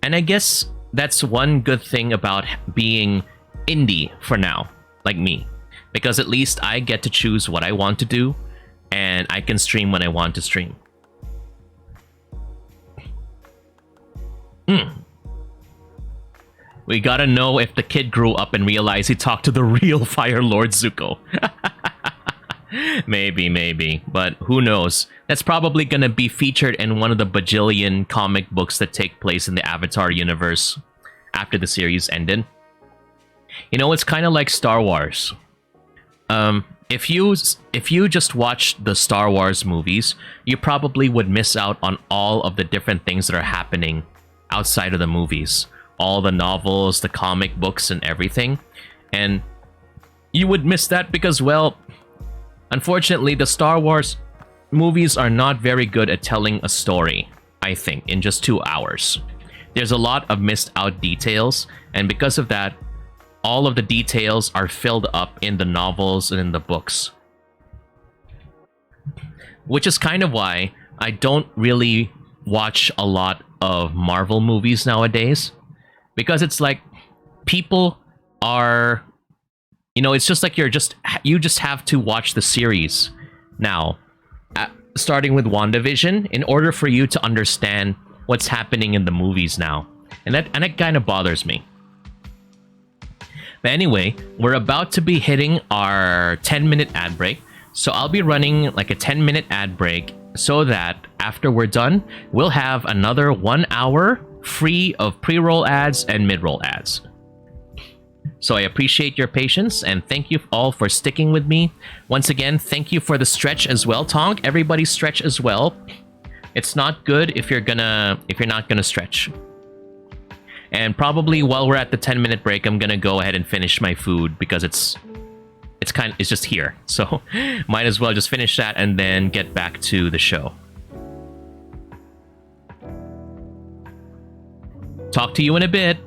And I guess that's one good thing about being indie for now, like me. Because at least I get to choose what I want to do, and I can stream when I want to stream. We gotta know if the kid grew up and realized he talked to the real Fire Lord Zuko. Maybe, but who knows? That's probably gonna be featured in one of the bajillion comic books that take place in the Avatar universe after the series ended. You know, it's kind of like Star Wars. If you just watched the Star Wars movies, you probably would miss out on all of the different things that are happening outside of the movies. All the novels, the comic books, and everything. And you would miss that because, well, unfortunately, the Star Wars movies are not very good at telling a story, I think, in just 2 hours. There's a lot of missed out details, and because of that, all of the details are filled up in the novels and in the books. Which is kind of why I don't really watch a lot of Marvel movies nowadays. Because it's like, people are... You know, it's just like you just have to watch the series now. Starting with WandaVision, in order for you to understand what's happening in the movies now. And that kind of bothers me. But anyway, we're about to be hitting our 10-minute ad break. So I'll be running like a 10-minute ad break so that after we're done, we'll have another 1 hour free of pre-roll ads and mid-roll ads. So I appreciate your patience, and thank you all for sticking with me. Once again, thank you for the stretch as well, Tonk. Everybody stretch as well. It's not good if you're not gonna stretch. And probably while we're at the 10-minute break, I'm gonna go ahead and finish my food because it's just here. So might as well just finish that and then get back to the show. Talk to you in a bit.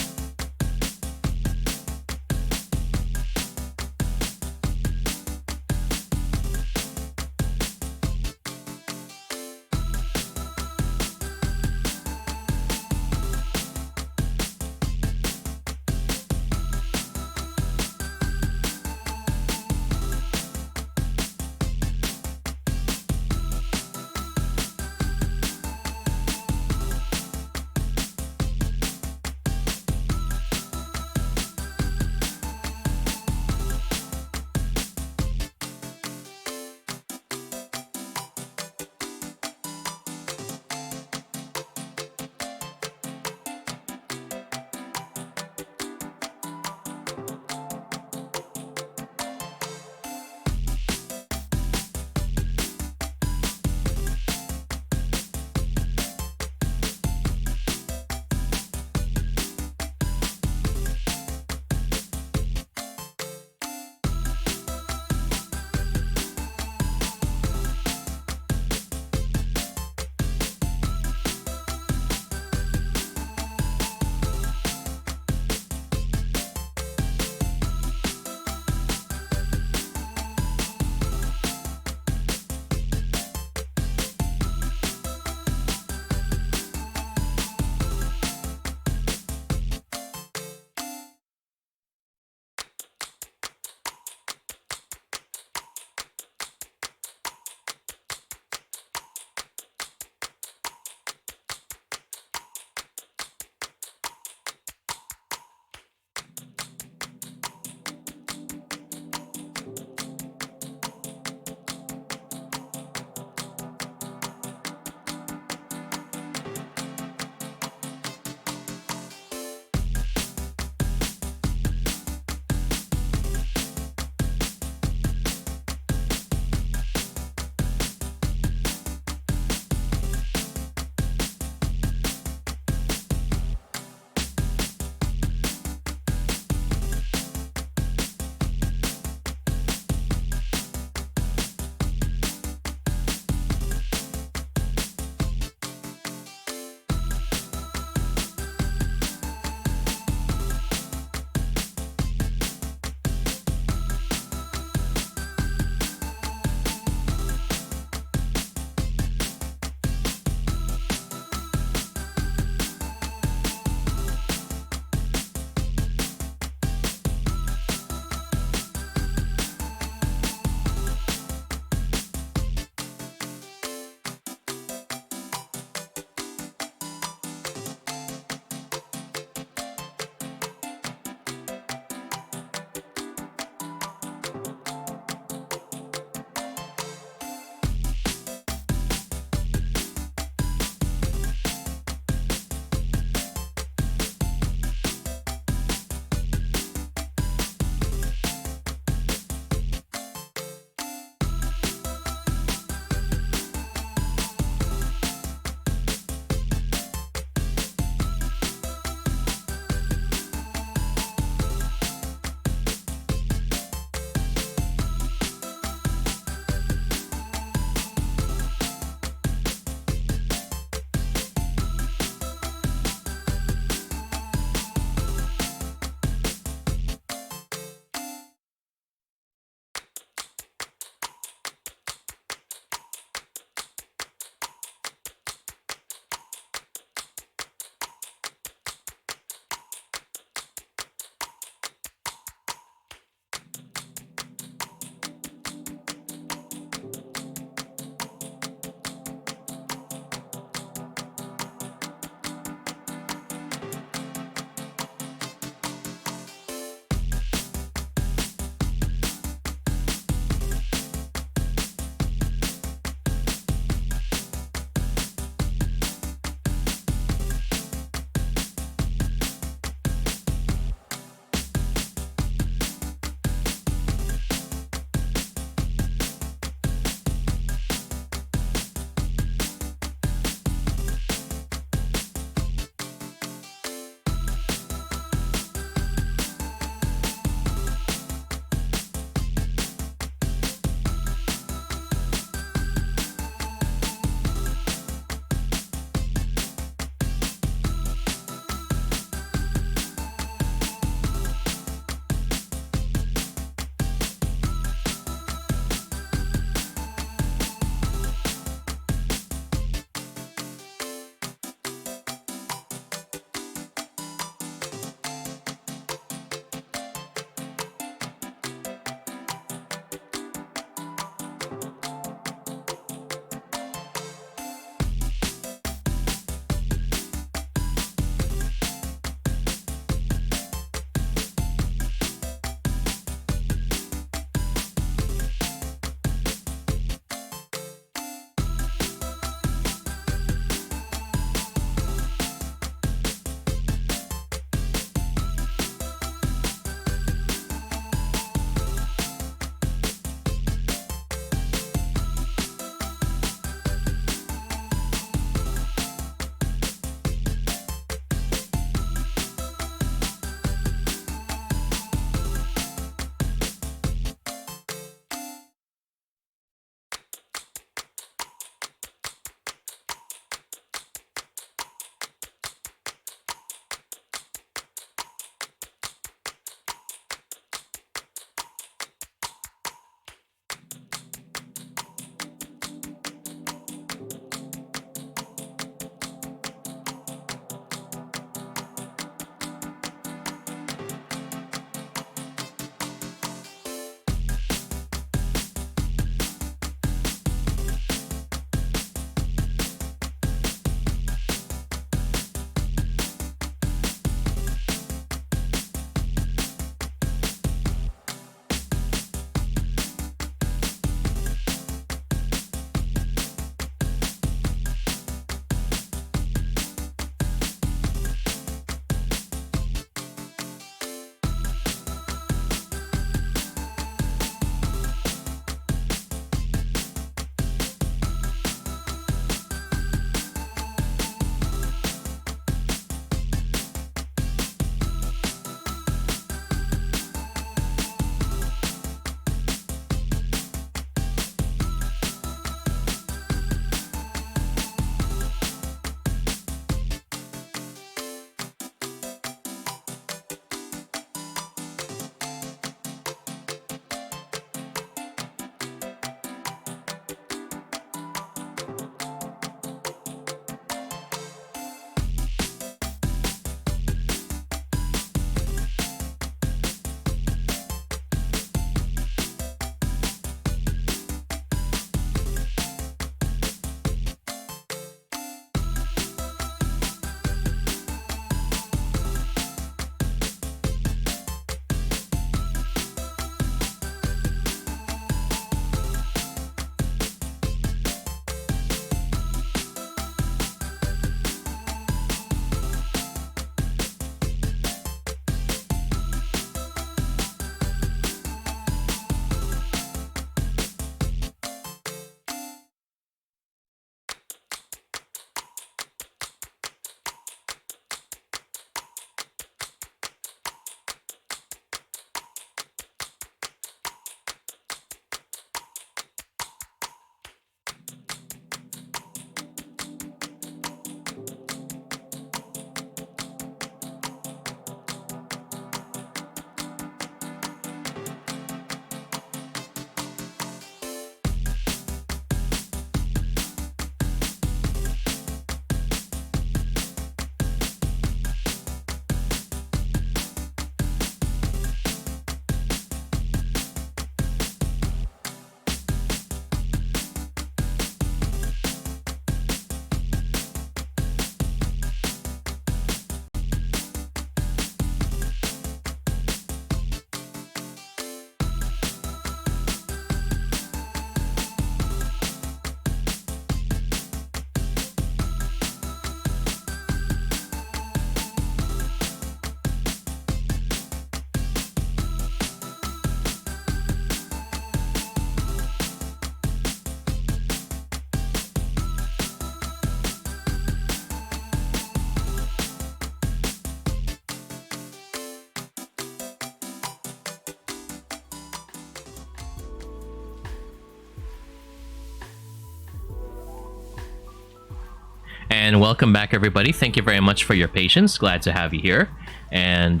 And welcome back, everybody. Thank you very much for your patience. Glad to have you here. And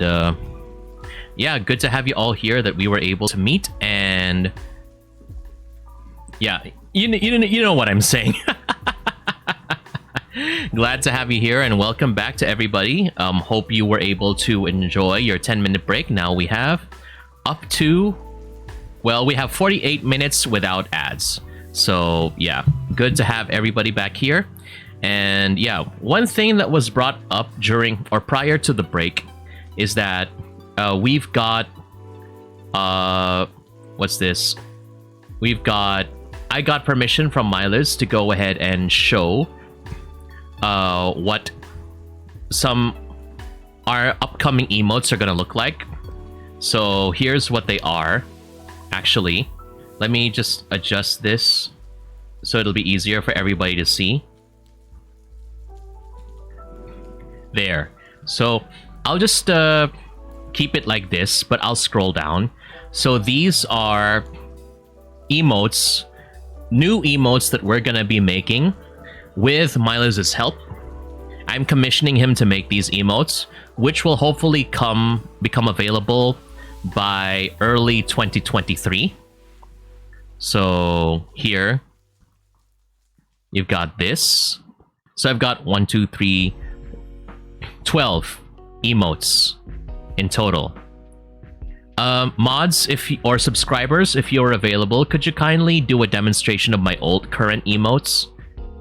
yeah, good to have you all here that we were able to meet. And yeah, you know what I'm saying. Glad to have you here, and welcome back to everybody. Hope you were able to enjoy your 10-minute break. Now we have up to, well, we have 48 minutes without ads. So yeah, good to have everybody back here. And yeah, one thing that was brought up during or prior to the break is that we've got what's this? I got permission from Miles to go ahead and show what our upcoming emotes are gonna look like. So here's what they are. Actually, let me just adjust this so it'll be easier for everybody to see. There. So I'll just keep it like this, but I'll scroll down. So these are emotes, new emotes that we're gonna be making with Miles' help. I'm commissioning him to make these emotes, which will hopefully become available by early 2023. So here you've got this. So I've got 1, 2, 3, 12 emotes in total. Mods, or subscribers, if you're available, could you kindly do a demonstration of my current emotes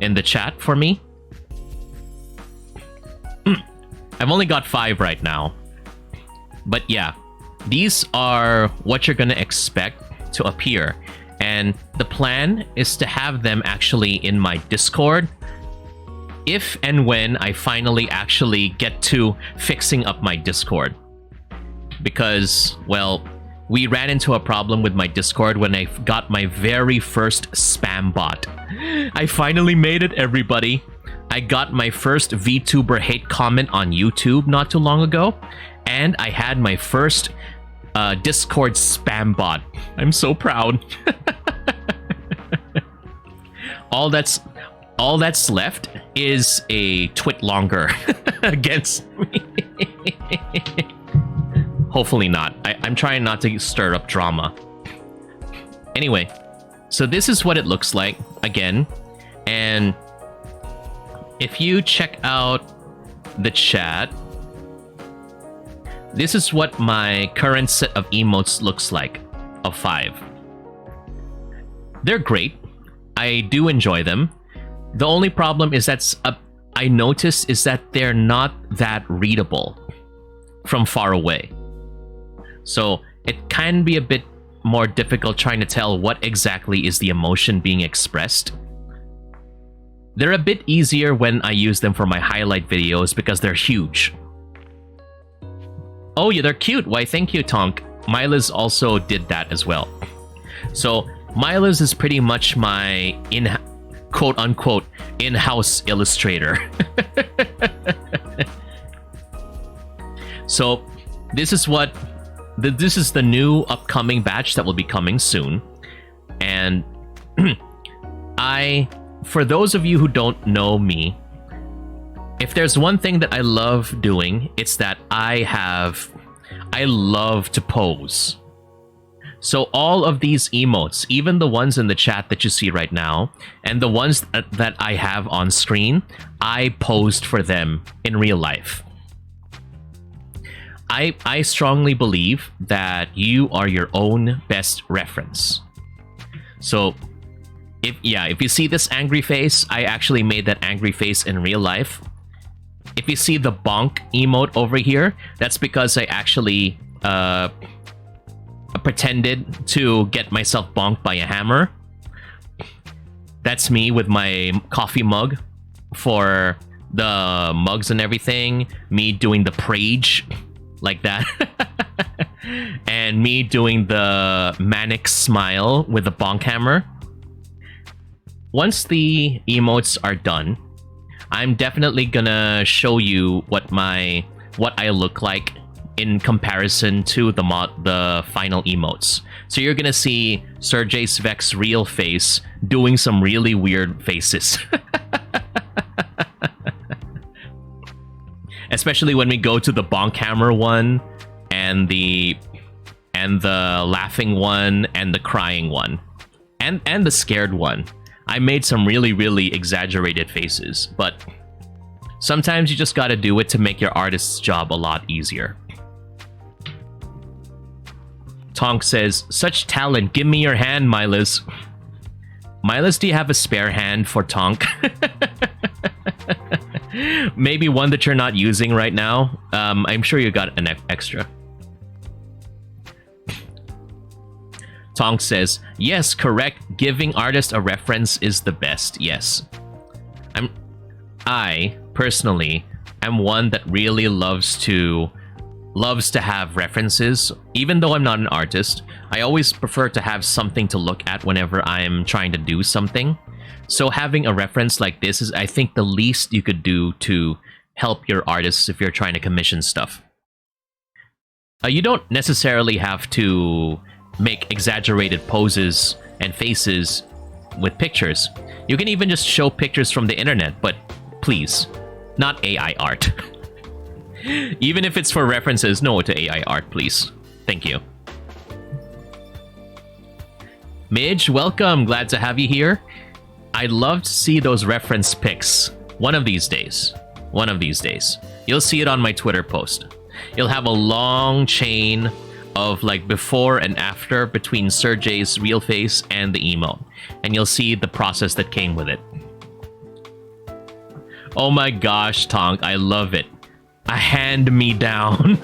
in the chat for me? I've only got 5 right now. But yeah, these are what you're gonna expect to appear. And the plan is to have them actually in my Discord if and when I finally actually get to fixing up my Discord. Because, well, we ran into a problem with my Discord when I got my very first spam bot. I finally made it, everybody. I got my first VTuber hate comment on YouTube not too long ago, and I had my first Discord spam bot. I'm so proud. All that's left is a twit longer against me. Hopefully not. I'm trying not to stir up drama. Anyway, so this is what it looks like again. And if you check out the chat, this is what my current set of emotes looks like, of 5. They're great. I do enjoy them. The only problem is I noticed is that they're not that readable from far away. So it can be a bit more difficult trying to tell what exactly is the emotion being expressed. They're a bit easier when I use them for my highlight videos because they're huge. Oh yeah, they're cute. Why, thank you, Tonk. Miles also did that as well. So Miles is pretty much my quote-unquote in-house illustrator. So this is the new upcoming batch that will be coming soon. And for those of you who don't know me, if there's one thing that I love doing, it's that I love to pose. So all of these emotes, even the ones in the chat that you see right now, and the ones that I have on screen, I posed for them in real life. I strongly believe that you are your own best reference. So if you see this angry face, I actually made that angry face in real life. If you see the bonk emote over here, that's because I actually pretended to get myself bonked by a hammer. That's me with my coffee mug for the mugs and everything. Me doing the prage like that. And me doing the manic smile with the bonk hammer. Once the emotes are done, I'm definitely gonna show you what I look like in comparison to the final emotes. So you're gonna see Serjay Svek's real face doing some really weird faces. Especially when we go to the bonk hammer one and the laughing one and the crying one and the scared one. I made some really exaggerated faces, but sometimes you just gotta do it to make your artist's job a lot easier. Tonk says, such talent, give me your hand, Milas. Milas, do you have a spare hand for Tonk? Maybe one that you're not using right now. I'm sure you got an extra. Tonk says, yes, correct. Giving artists a reference is the best. Yes. I personally am one that really loves to have references. Even though I'm not an artist, I always prefer to have something to look at whenever I'm trying to do something. So having a reference like this is, I think, the least you could do to help your artists if you're trying to commission stuff. You don't necessarily have to make exaggerated poses and faces with pictures. You can even just show pictures from the internet, but please, not AI art. Even if it's for references, no to AI art, please. Thank you. Midge, welcome. Glad to have you here. I'd love to see those reference pics one of these days. One of these days. You'll see it on my Twitter post. You'll have a long chain of like before and after between Serjay's real face and the emote. And you'll see the process that came with it. Oh my gosh, Tonk, I love it. A hand-me-down.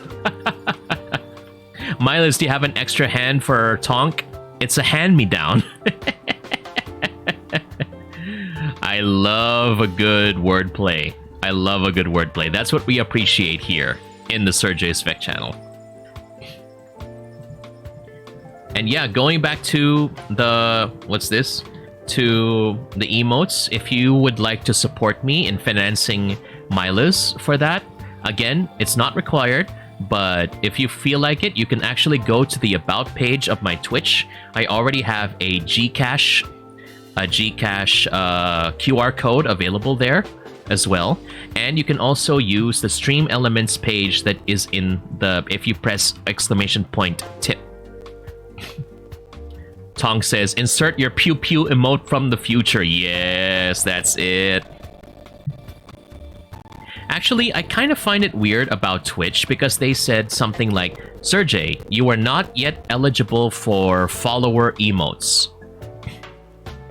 Milas, do you have an extra hand for Tonk? It's a hand-me-down. I love a good wordplay. I love a good wordplay. That's what we appreciate here in the Serjay Svek channel. And yeah, going back to the... what's this? To the emotes, if you would like to support me in financing Milas for that, again, it's not required, but if you feel like it, you can actually go to the About page of my Twitch. I already have a Gcash QR code available there as well. And you can also use the Stream Elements page that is in the... if you press !tip. Tong says, insert your pew pew emote from the future. Yes, that's it. Actually, I kind of find it weird about Twitch because they said something like, Serjay, you are not yet eligible for follower emotes.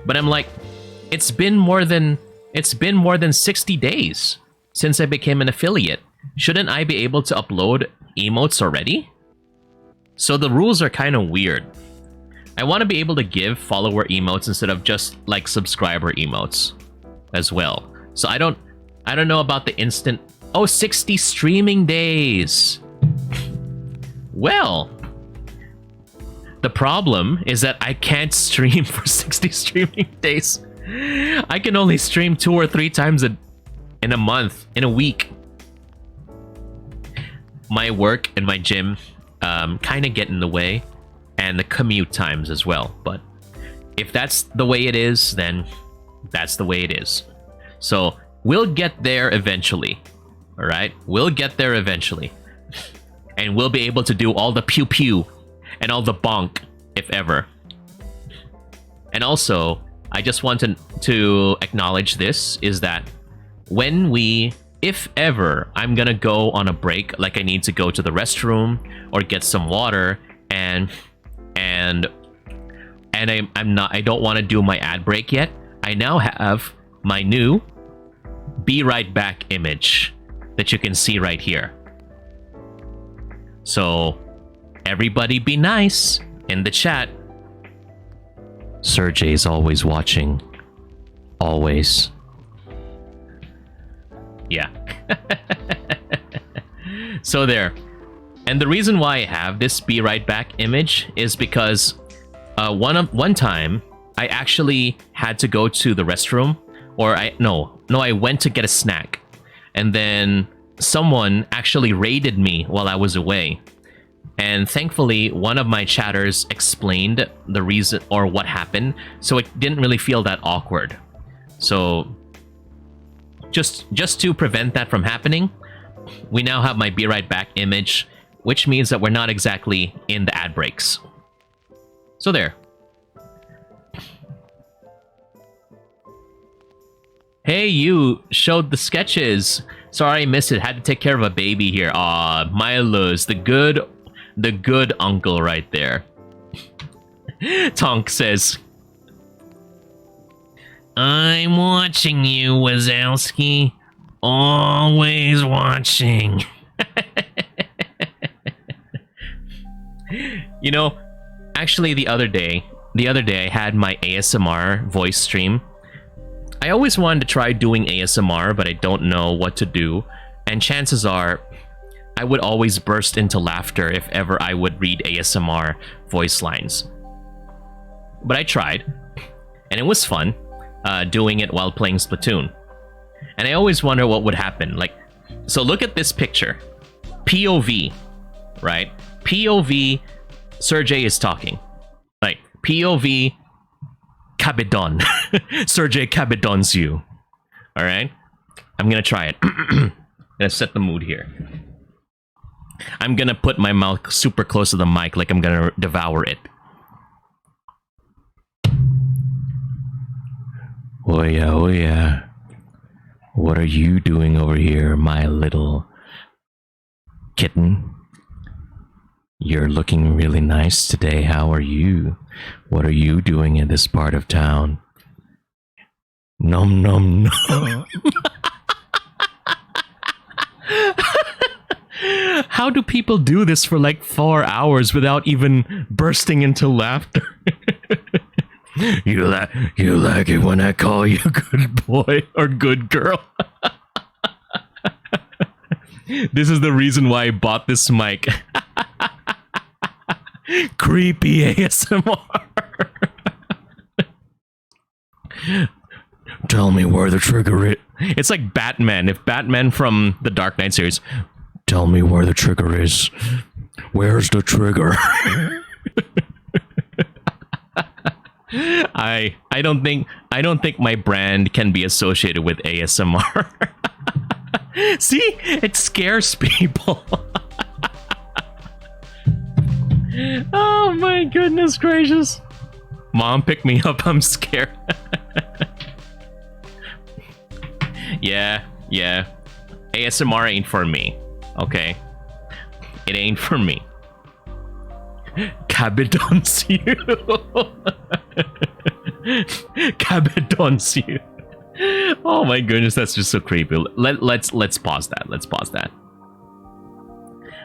But I'm like, it's been more than 60 days since I became an affiliate. Shouldn't I be able to upload emotes already? So the rules are kind of weird. I want to be able to give follower emotes instead of just like subscriber emotes as well. So I don't know about the instant... oh, 60 streaming days. Well, the problem is that I can't stream for 60 streaming days. I can only stream 2 or 3 times in a month, in a week. My work and my gym kind of get in the way, and the commute times as well. But if that's the way it is, then that's the way it is. So we'll get there eventually. All right, we'll get there eventually, and we'll be able to do all the pew pew and all the bonk, if ever. And also, I just wanted to acknowledge this, is that when we, if ever I'm gonna go on a break, like I need to go to the restroom or get some water, and I don't want to do my ad break yet, I now have my new Be Right Back image that you can see right here. So everybody be nice in the chat. Serjay's always watching. Always. Yeah. So there. And the reason why I have this Be Right Back image is because one time I actually had to go to the restroom, or I went to get a snack, and then someone actually raided me while I was away. And thankfully, one of my chatters explained the reason or what happened, so it didn't really feel that awkward. So just to prevent that from happening, we now have my Be Right Back image, which means that we're not exactly in the ad breaks. So there. Hey, you showed the sketches. Sorry I missed it. Had to take care of a baby here. Aw, Milo's the good uncle right there. Tonk says, I'm watching you, Wazowski. Always watching. You know, actually the other day I had my ASMR voice stream. I always wanted to try doing ASMR, but I don't know what to do. And chances are, I would always burst into laughter if ever I would read ASMR voice lines. But I tried, and it was fun, doing it while playing Splatoon. And I always wonder what would happen. Like, so look at this picture. POV, right? POV, Serjay is talking. Like, POV, Cabedon. Serjay Cabedons you. Alright? I'm gonna try it. I'm gonna set the mood here. I'm gonna put my mouth super close to the mic like I'm gonna devour it. Oh yeah, oh yeah. What are you doing over here, my little kitten? You're looking really nice today. How are you? What are you doing in this part of town? Nom nom nom. How do people do this for like 4 hours without even bursting into laughter? You like it when I call you good boy or good girl. This is the reason why I bought this mic. Creepy ASMR. Tell me where the trigger is. It's like Batman. If Batman from the Dark Knight series, tell me where the trigger is. Where's the trigger? I don't think my brand can be associated with ASMR. See, it scares people. Oh my goodness gracious. Mom, pick me up, I'm scared. Yeah. ASMR ain't for me. Okay. It ain't for me. Cabedons you. Cabedons you. Oh my goodness, that's just so creepy. Let's pause that. Let's pause that.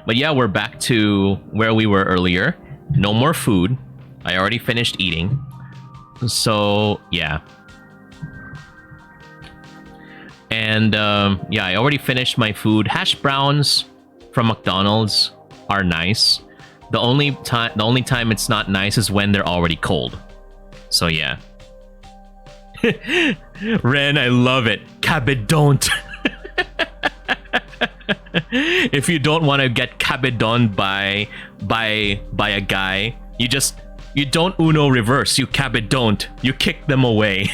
But yeah, we're back to where we were earlier. No more food. I already finished eating. So, yeah. And, yeah, I already finished my food. Hash browns from McDonald's are nice. The only time it's not nice is when they're already cold. So, yeah. Ren, I love it. Cabedont. If you don't want to get cabedoned by a guy, you don't Uno reverse, you cabedont. You kick them away.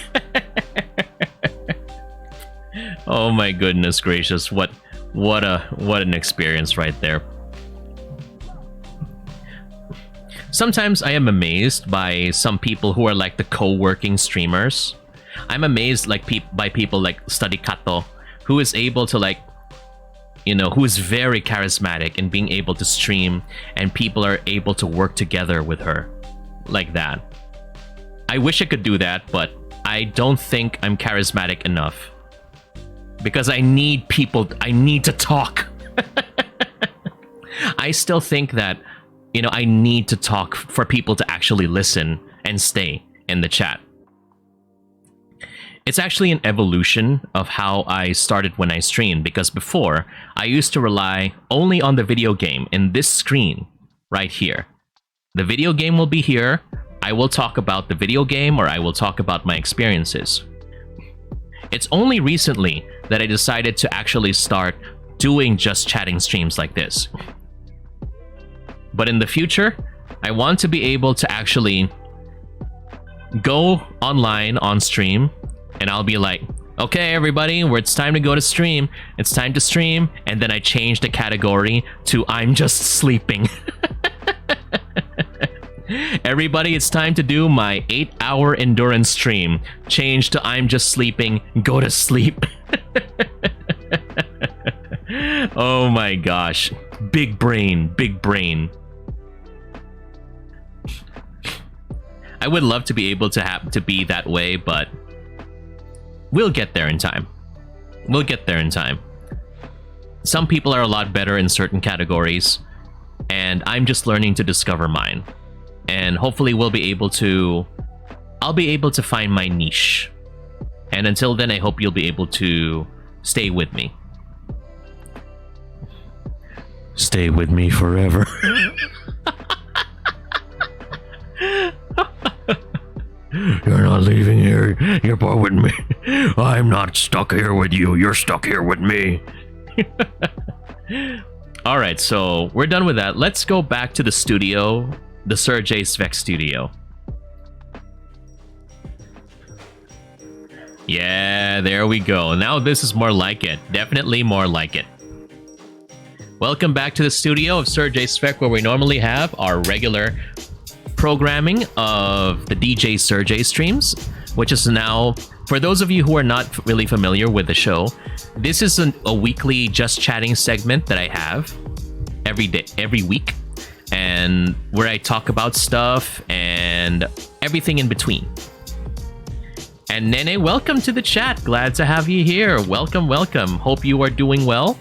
Oh my goodness gracious, what an experience right there. Sometimes I am amazed by some people who are like the co-working streamers. I'm amazed like by people like Study Kato, who is able to like, you know, who is very charismatic in being able to stream, and people are able to work together with her like that. I wish I could do that, but I don't think I'm charismatic enough. Because I need people, I need to talk. I still think that, you know, I need to talk for people to actually listen and stay in the chat. It's actually an evolution of how I started when I streamed, because before, I used to rely only on the video game in this screen right here. The video game will be here. I will talk about the video game, or I will talk about my experiences. It's only recently that I decided to actually start doing just chatting streams like this. But in the future, I want to be able to actually go online on stream, and I'll be like, Okay, everybody, it's time to go to stream. It's time to stream. And then I changed the category to I'm just sleeping. Everybody, it's time to do my 8-hour endurance stream. Change to I'm just sleeping. Go to sleep. Oh my gosh. Big brain, big brain. I would love to be able to be that way, but we'll get there in time. We'll get there in time. Some people are a lot better in certain categories, and I'm just learning to discover mine. And hopefully I'll be able to find my niche. And until then, I hope you'll be able to stay with me. Stay with me forever. You're not leaving here. You're part with me. I'm not stuck here with you. You're stuck here with me. Alright, so we're done with that. Let's go back to the studio. The Serjay Svek studio. Yeah, there we go. Now this is more like it. Definitely more like it. Welcome back to the studio of Serjay Svek, where we normally have our regular programming of the DJ Serjay streams, which is now, for those of you who are not really familiar with the show, this is a weekly just chatting segment that I have every week, and where I talk about stuff and everything in between. And Nene, welcome to the chat. Glad to have you here. Welcome, welcome. Hope you are doing well.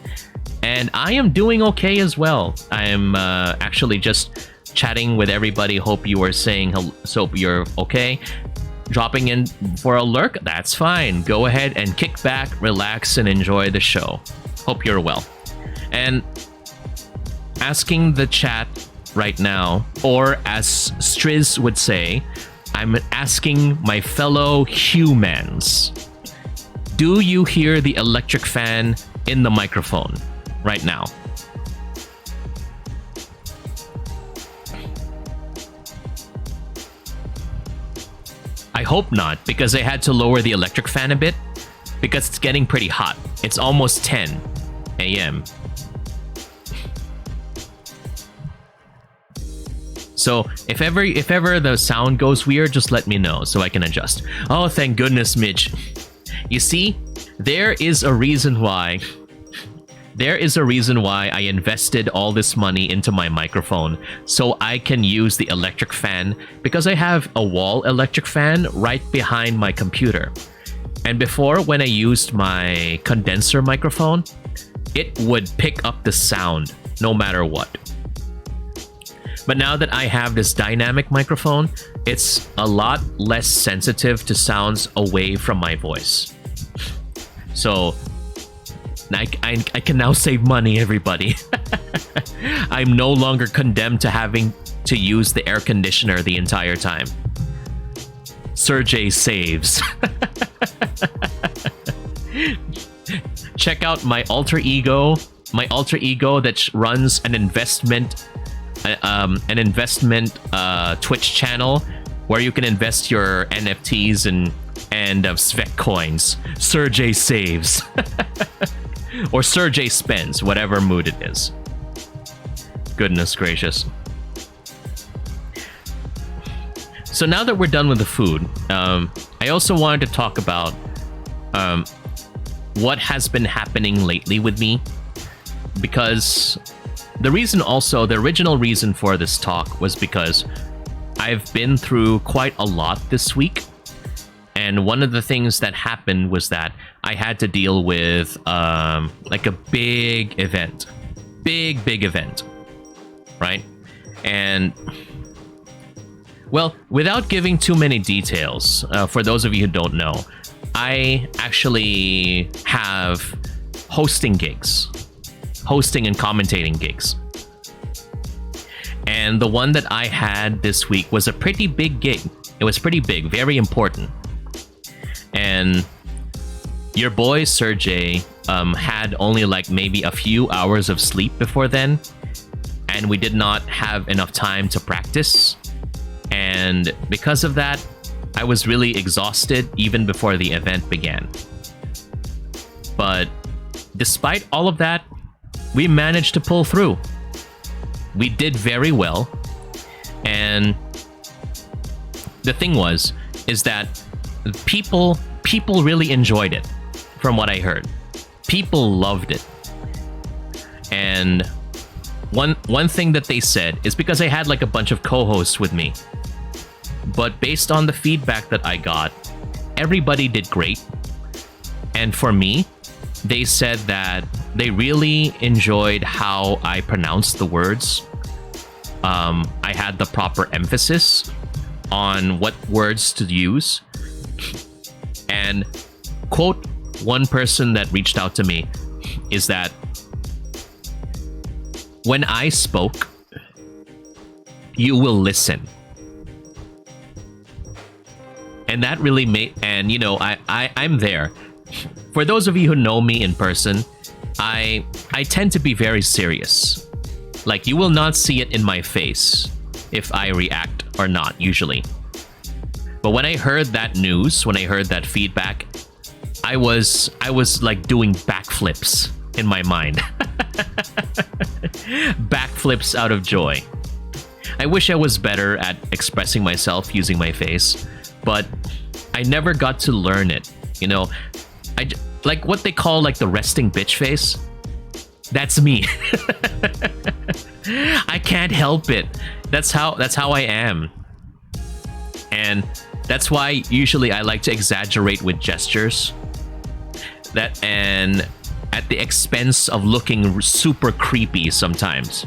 And I am doing okay as well. I am actually just chatting with everybody. Hope you are saying hello, so you're okay. Dropping in for a lurk, that's fine. Go ahead and kick back, relax, and enjoy the show. Hope you're well. And asking the chat right now, or as Striz would say, I'm asking my fellow humans, do you hear the electric fan in the microphone right now? I hope not, because I had to lower the electric fan a bit because it's getting pretty hot. It's almost 10 a.m. So if ever the sound goes weird, just let me know so I can adjust. Oh, thank goodness, Midge. You see, there is a reason why I invested all this money into my microphone, so I can use the electric fan, because I have a wall electric fan right behind my computer. And before, when I used my condenser microphone, it would pick up the sound no matter what. But now that I have this dynamic microphone, it's a lot less sensitive to sounds away from my voice. So I can now save money, everybody. I'm no longer condemned to having to use the air conditioner the entire time. Serjay saves. Check out my alter ego that runs an investment Twitch channel where you can invest your NFTs and Svek coins. Serjay saves. Or Serjay spends, whatever mood it is. Goodness gracious. So now that we're done with the food, I also wanted to talk about what has been happening lately with me, because the original reason for this talk was because I've been through quite a lot this week. And one of the things that happened was that I had to deal with like a big event, right? And well, without giving too many details, for those of you who don't know, I actually have hosting and commentating gigs. And the one that I had this week was a pretty big gig. It was pretty big, very important. And your boy Serjay had only like maybe a few hours of sleep before then, and we did not have enough time to practice. And because of that, I was really exhausted even before the event began. But despite all of that, we managed to pull through. We did very well. And the thing is that people really enjoyed it, from what I heard. People loved it. And one thing that they said is, because I had like a bunch of co-hosts with me, but based on the feedback that I got, everybody did great. And for me, they said that they really enjoyed how I pronounced the words. I had the proper emphasis on what words to use. And quote, one person that reached out to me is that when I spoke, you will listen. And that really made, and you know, I'm there. For those of you who know me in person, I tend to be very serious. Like, you will not see it in my face if I react or not, usually. But when I heard that news, when I heard that feedback, I was like doing backflips in my mind. Backflips out of joy. I wish I was better at expressing myself using my face, but I never got to learn it. You know, like what they call like the resting bitch face. That's me. I can't help it. That's how I am. And that's why usually I like to exaggerate with gestures. That, and at the expense of looking super creepy sometimes.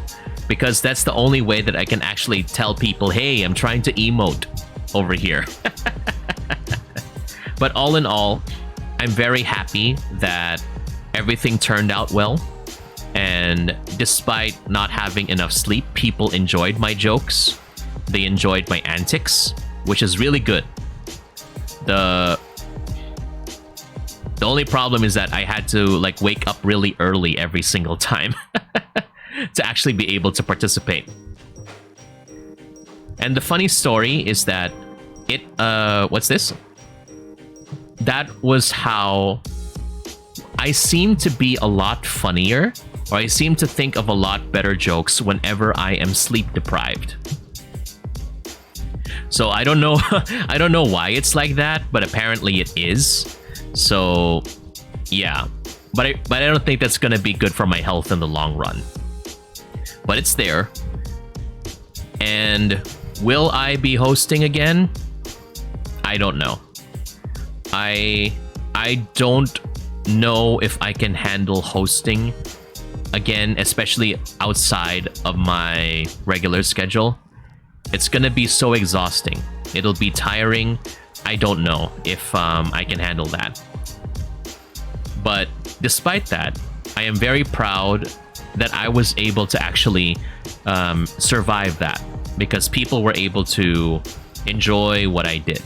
Because that's the only way that I can actually tell people, hey, I'm trying to emote over here. But all in all, I'm very happy that everything turned out well. And despite not having enough sleep, people enjoyed my jokes. They enjoyed my antics, which is really good. The only problem is that I had to like wake up really early every single time to actually be able to participate. And the funny story is that what's this? That was how I seem to be a lot funnier, or I seem to think of a lot better jokes whenever I am sleep deprived. So I don't know I don't know why it's like that, but apparently it is. So yeah, but I don't think that's gonna be good for my health in the long run. But it's there. And will I be hosting again? I don't know. I don't know if I can handle hosting again, especially outside of my regular schedule. It's gonna be so exhausting. It'll be tiring. I don't know if I can handle that. But despite that, I am very proud that I was able to actually survive that, because people were able to enjoy what I did.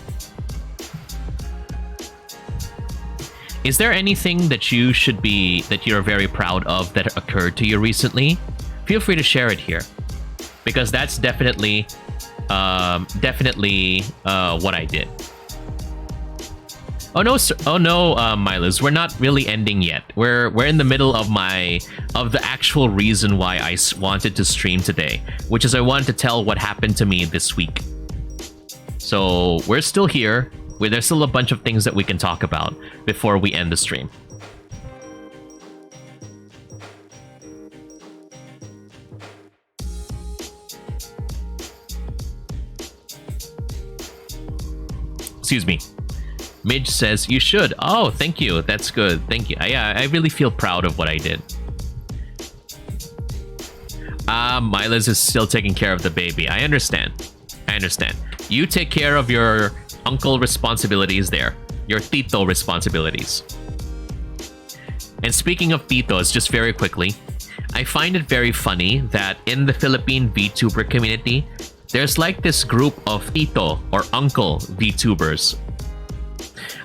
Is there anything that you're very proud of that occurred to you recently? Feel free to share it here, because that's definitely what I did. Oh no, sir. Oh no, Milas, we're not really ending yet. We're in the middle of the actual reason why I wanted to stream today, which is I wanted to tell what happened to me this week. So we're still here. There's still a bunch of things that we can talk about before we end the stream. Excuse me. Midge says, you should. Oh, thank you. That's good. Thank you. I really feel proud of what I did. Milas is still taking care of the baby. I understand. You take care of your uncle responsibilities there. Your tito responsibilities. And speaking of titos, just very quickly, I find it very funny that in the Philippine VTuber community, there's like this group of tito or uncle VTubers.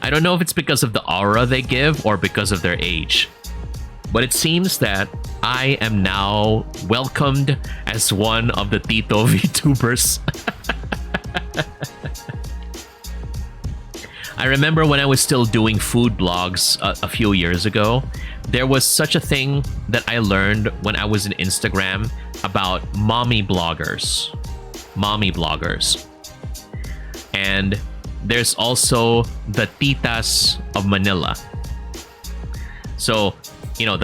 I don't know if it's because of the aura they give or because of their age, but it seems that I am now welcomed as one of the tito I remember when I was still doing food blogs a few years ago, there was such a thing that I learned when I was in Instagram about mommy bloggers. Mommy bloggers. And there's also the titas of Manila. So, you know,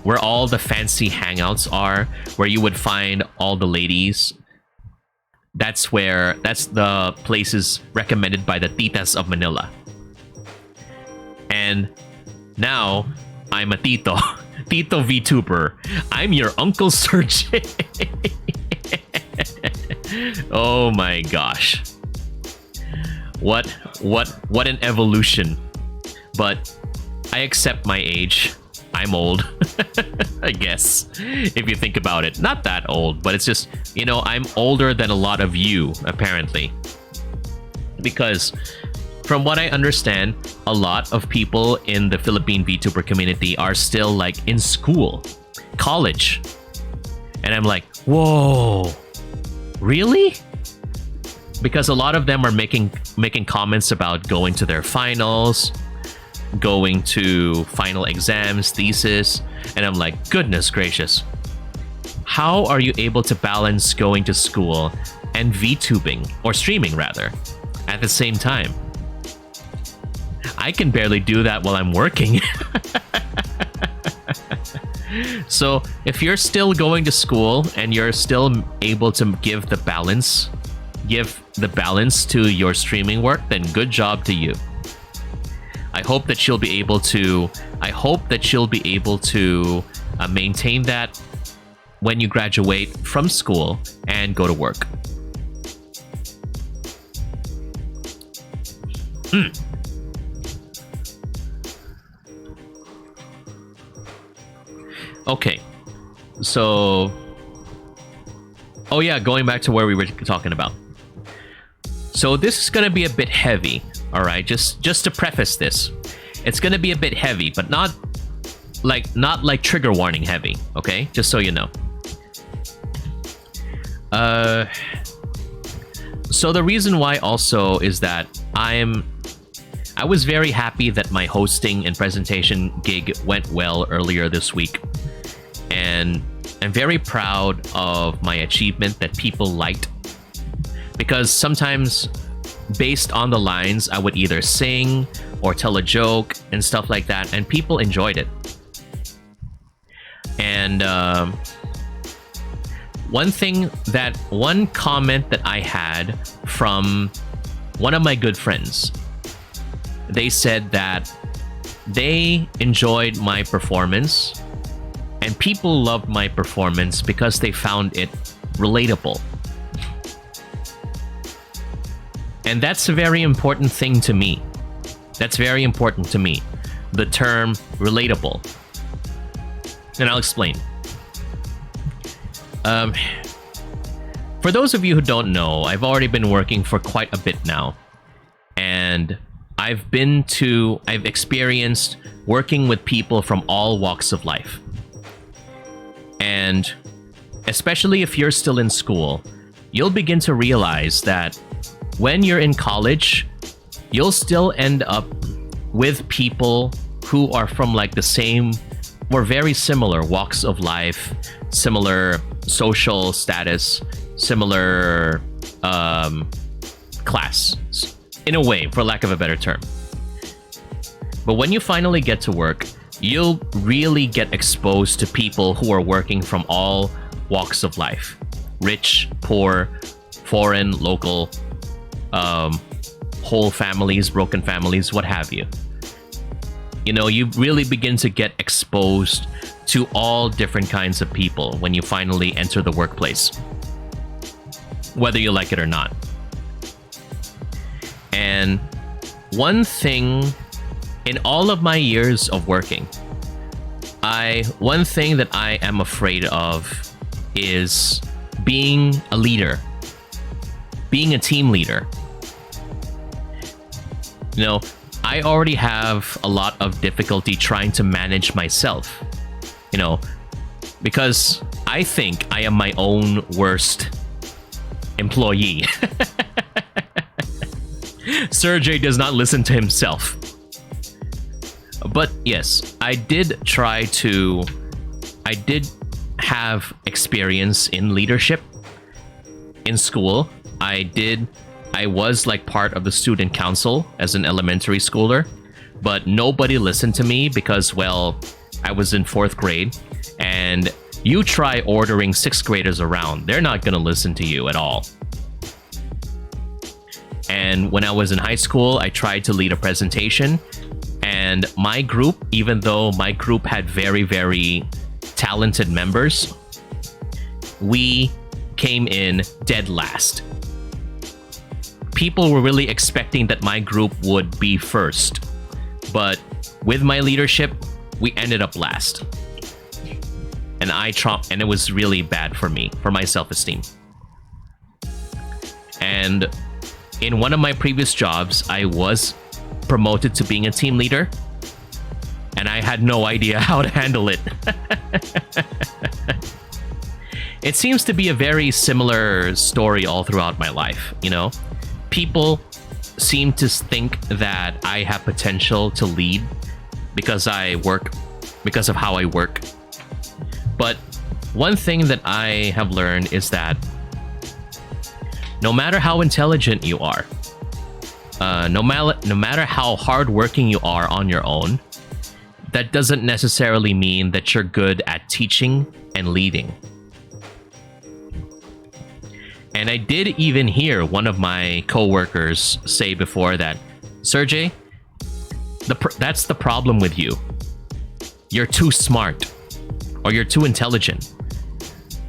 where all the fancy hangouts are, where you would find all the ladies. That's the places recommended by the titas of Manila. And now I'm a tito. Tito VTuber. I'm your Uncle Serjay. Oh my gosh. What an evolution. But I accept my age. I'm old, I guess, if you think about it. Not that old, but it's just, you know, I'm older than a lot of you, apparently. Because from what I understand, a lot of people in the Philippine VTuber community are still like in school, college. And I'm like, whoa, really? Because a lot of them are making comments about going to their finals, going to final exams, thesis, and I'm like, goodness gracious. How are you able to balance going to school and VTubing, or streaming rather, at the same time? I can barely do that while I'm working. So if you're still going to school and you're still able to give the balance to your streaming work, then good job to you. I hope that you'll be able to maintain that when you graduate from school and go to work. Okay, so oh yeah, going back to where we were talking about. So this is gonna be a bit heavy, all right? Just to preface this, it's gonna be a bit heavy, but not like trigger warning heavy, okay? Just so you know. So the reason why also is that I was very happy that my hosting and presentation gig went well earlier this week, and I'm very proud of my achievement that people liked. Because sometimes, based on the lines, I would either sing or tell a joke and stuff like that, and people enjoyed it. And one comment that I had from one of my good friends, they said that they enjoyed my performance, and people loved my performance because they found it relatable. And that's a very important thing to me. That's very important to me. The term relatable. And I'll explain. For those of you who don't know, I've already been working for quite a bit now. And I've experienced working with people from all walks of life. And especially if you're still in school, you'll begin to realize that when you're in college, you'll still end up with people who are from like the same or very similar walks of life, similar social status, similar class, in a way, for lack of a better term. But when you finally get to work, you'll really get exposed to people who are working from all walks of life. Rich, poor, foreign, local, whole families, broken families, what have you. You know, you really begin to get exposed to all different kinds of people when you finally enter the workplace, whether you like it or not. And one thing in all of my years of working, one thing that I am afraid of is being a leader, being a team leader. You know, I already have a lot of difficulty trying to manage myself, you know, because I think I am my own worst employee. Serjay does not listen to himself. But yes, I did have experience in leadership in school. I was like part of the student council as an elementary schooler, but nobody listened to me because, well, I was in 4th grade, and you try ordering 6th graders around, they're not gonna listen to you at all. And when I was in high school, I tried to lead a presentation, and my group, even though my group had very, very talented members, we came in dead last. People were really expecting that my group would be first, but with my leadership, we ended up last. And it was really bad for me, for my self-esteem. And in one of my previous jobs, I was promoted to being a team leader, and I had no idea how to handle it. It seems to be a very similar story all throughout my life, you know? People seem to think that I have potential to lead because of how I work. But one thing that I have learned is that no matter how intelligent you are, no matter how hardworking you are on your own, that doesn't necessarily mean that you're good at teaching and leading. And I did even hear one of my coworkers say before that, Serjay, that's the problem with you. You're too smart, or you're too intelligent.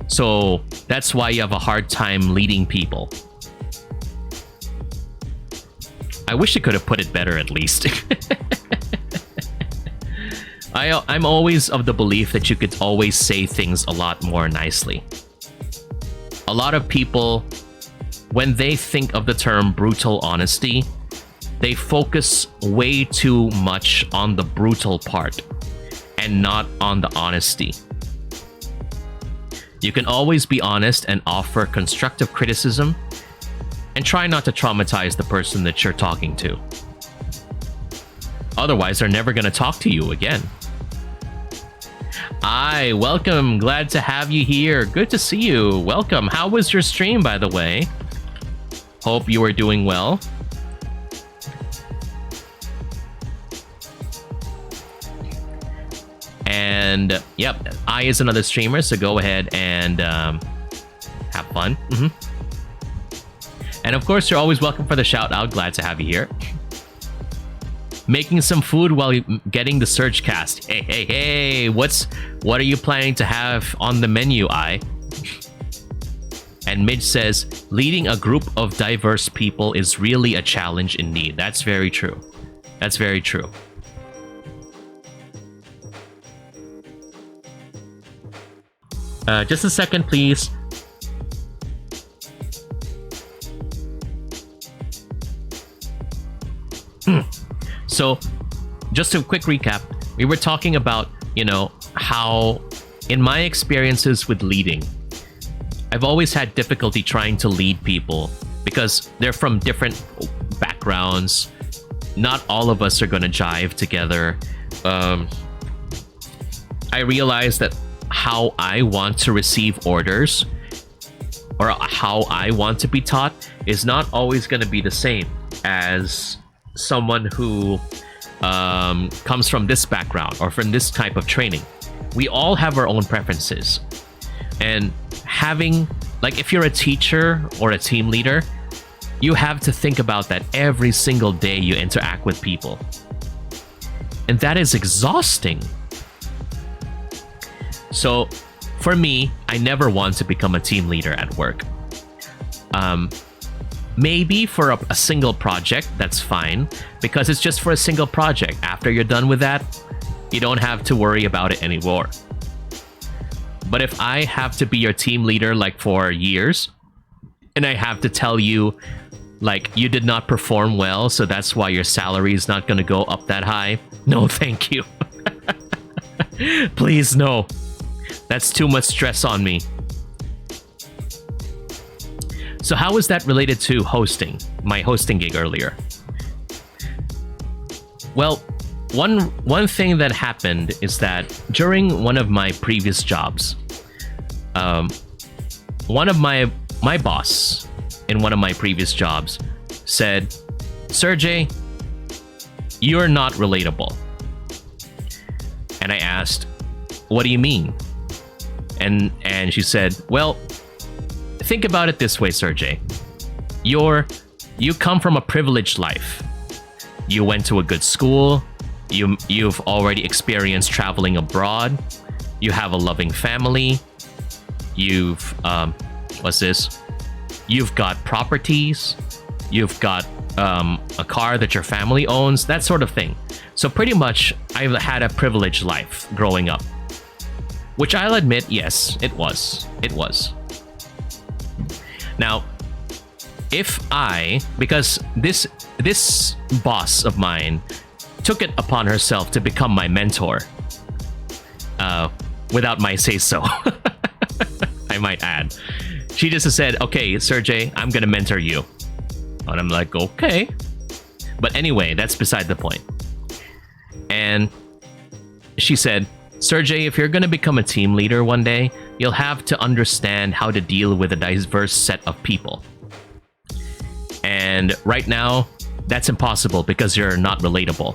So that's why you have a hard time leading people. I wish I could have put it better, at least. I'm always of the belief that you could always say things a lot more nicely. A lot of people, when they think of the term brutal honesty, they focus way too much on the brutal part and not on the honesty. You can always be honest and offer constructive criticism, and try not to traumatize the person that you're talking to. Otherwise, they're never going to talk to you again. Hi, welcome. Glad to have you here. Good to see you. Welcome. How was your stream, by the way? Hope you are doing well. And yep, I is another streamer, so go ahead and have fun. And of course, you're always welcome for the shout out. Glad to have you here. Making some food while getting the Surge cast. Hey, what are you planning to have on the menu, I? And Midge says, leading a group of diverse people is really a challenge indeed. That's very true. That's very true. Just a second, please. So, just a quick recap. We were talking about, you know, how in my experiences with leading, I've always had difficulty trying to lead people because they're from different backgrounds. Not all of us are going to jive together. I realized that how I want to receive orders or how I want to be taught is not always going to be the same as someone who comes from this background or from this type of training. We all have our own preferences. And having, like, if you're a teacher or a team leader, you have to think about that every single day you interact with people. And that is exhausting. So for me, I never want to become a team leader at work. Maybe for a single project, that's fine, because it's just for a single project. After you're done with that, you don't have to worry about it anymore. But if I have to be your team leader like for years, and I have to tell you, like, you did not perform well, so that's why your salary is not going to go up that high, no thank you. Please, no. That's too much stress on me. So how is that related to hosting? My hosting gig earlier. Well, one thing that happened is that during one of my previous jobs, one of my boss in one of my previous jobs said, "Serjay, you're not relatable." And I asked, "What do you mean?" And she said, "Well, think about it this way, Serjay. You come from a privileged life. You went to a good school. You've already experienced traveling abroad. You have a loving family. You've what's this? You've got properties. You've got a car that your family owns, that sort of thing. So pretty much, I've had a privileged life growing up." Which I'll admit, yes, it was. It was. Now, because this boss of mine took it upon herself to become my mentor, without my say-so, I might add. She just said, "Okay, Serjay, I'm gonna mentor you." And I'm like, okay. But anyway, that's beside the point. And she said, "Serjay, if you're gonna become a team leader one day, you'll have to understand how to deal with a diverse set of people. And right now, that's impossible because you're not relatable."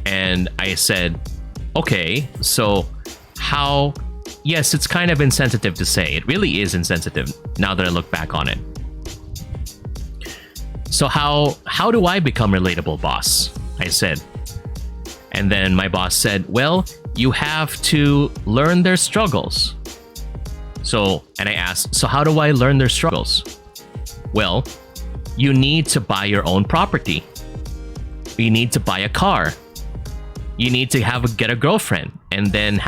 And I said, "Okay, so how..." Yes, it's kind of insensitive to say. It really is insensitive now that I look back on it. "So how do I become relatable, boss?" I said. And then my boss said, "Well, you have to learn their struggles." And I asked, "So how do I learn their struggles?" "Well, you need to buy your own property. You need to buy a car. You need to get a girlfriend and then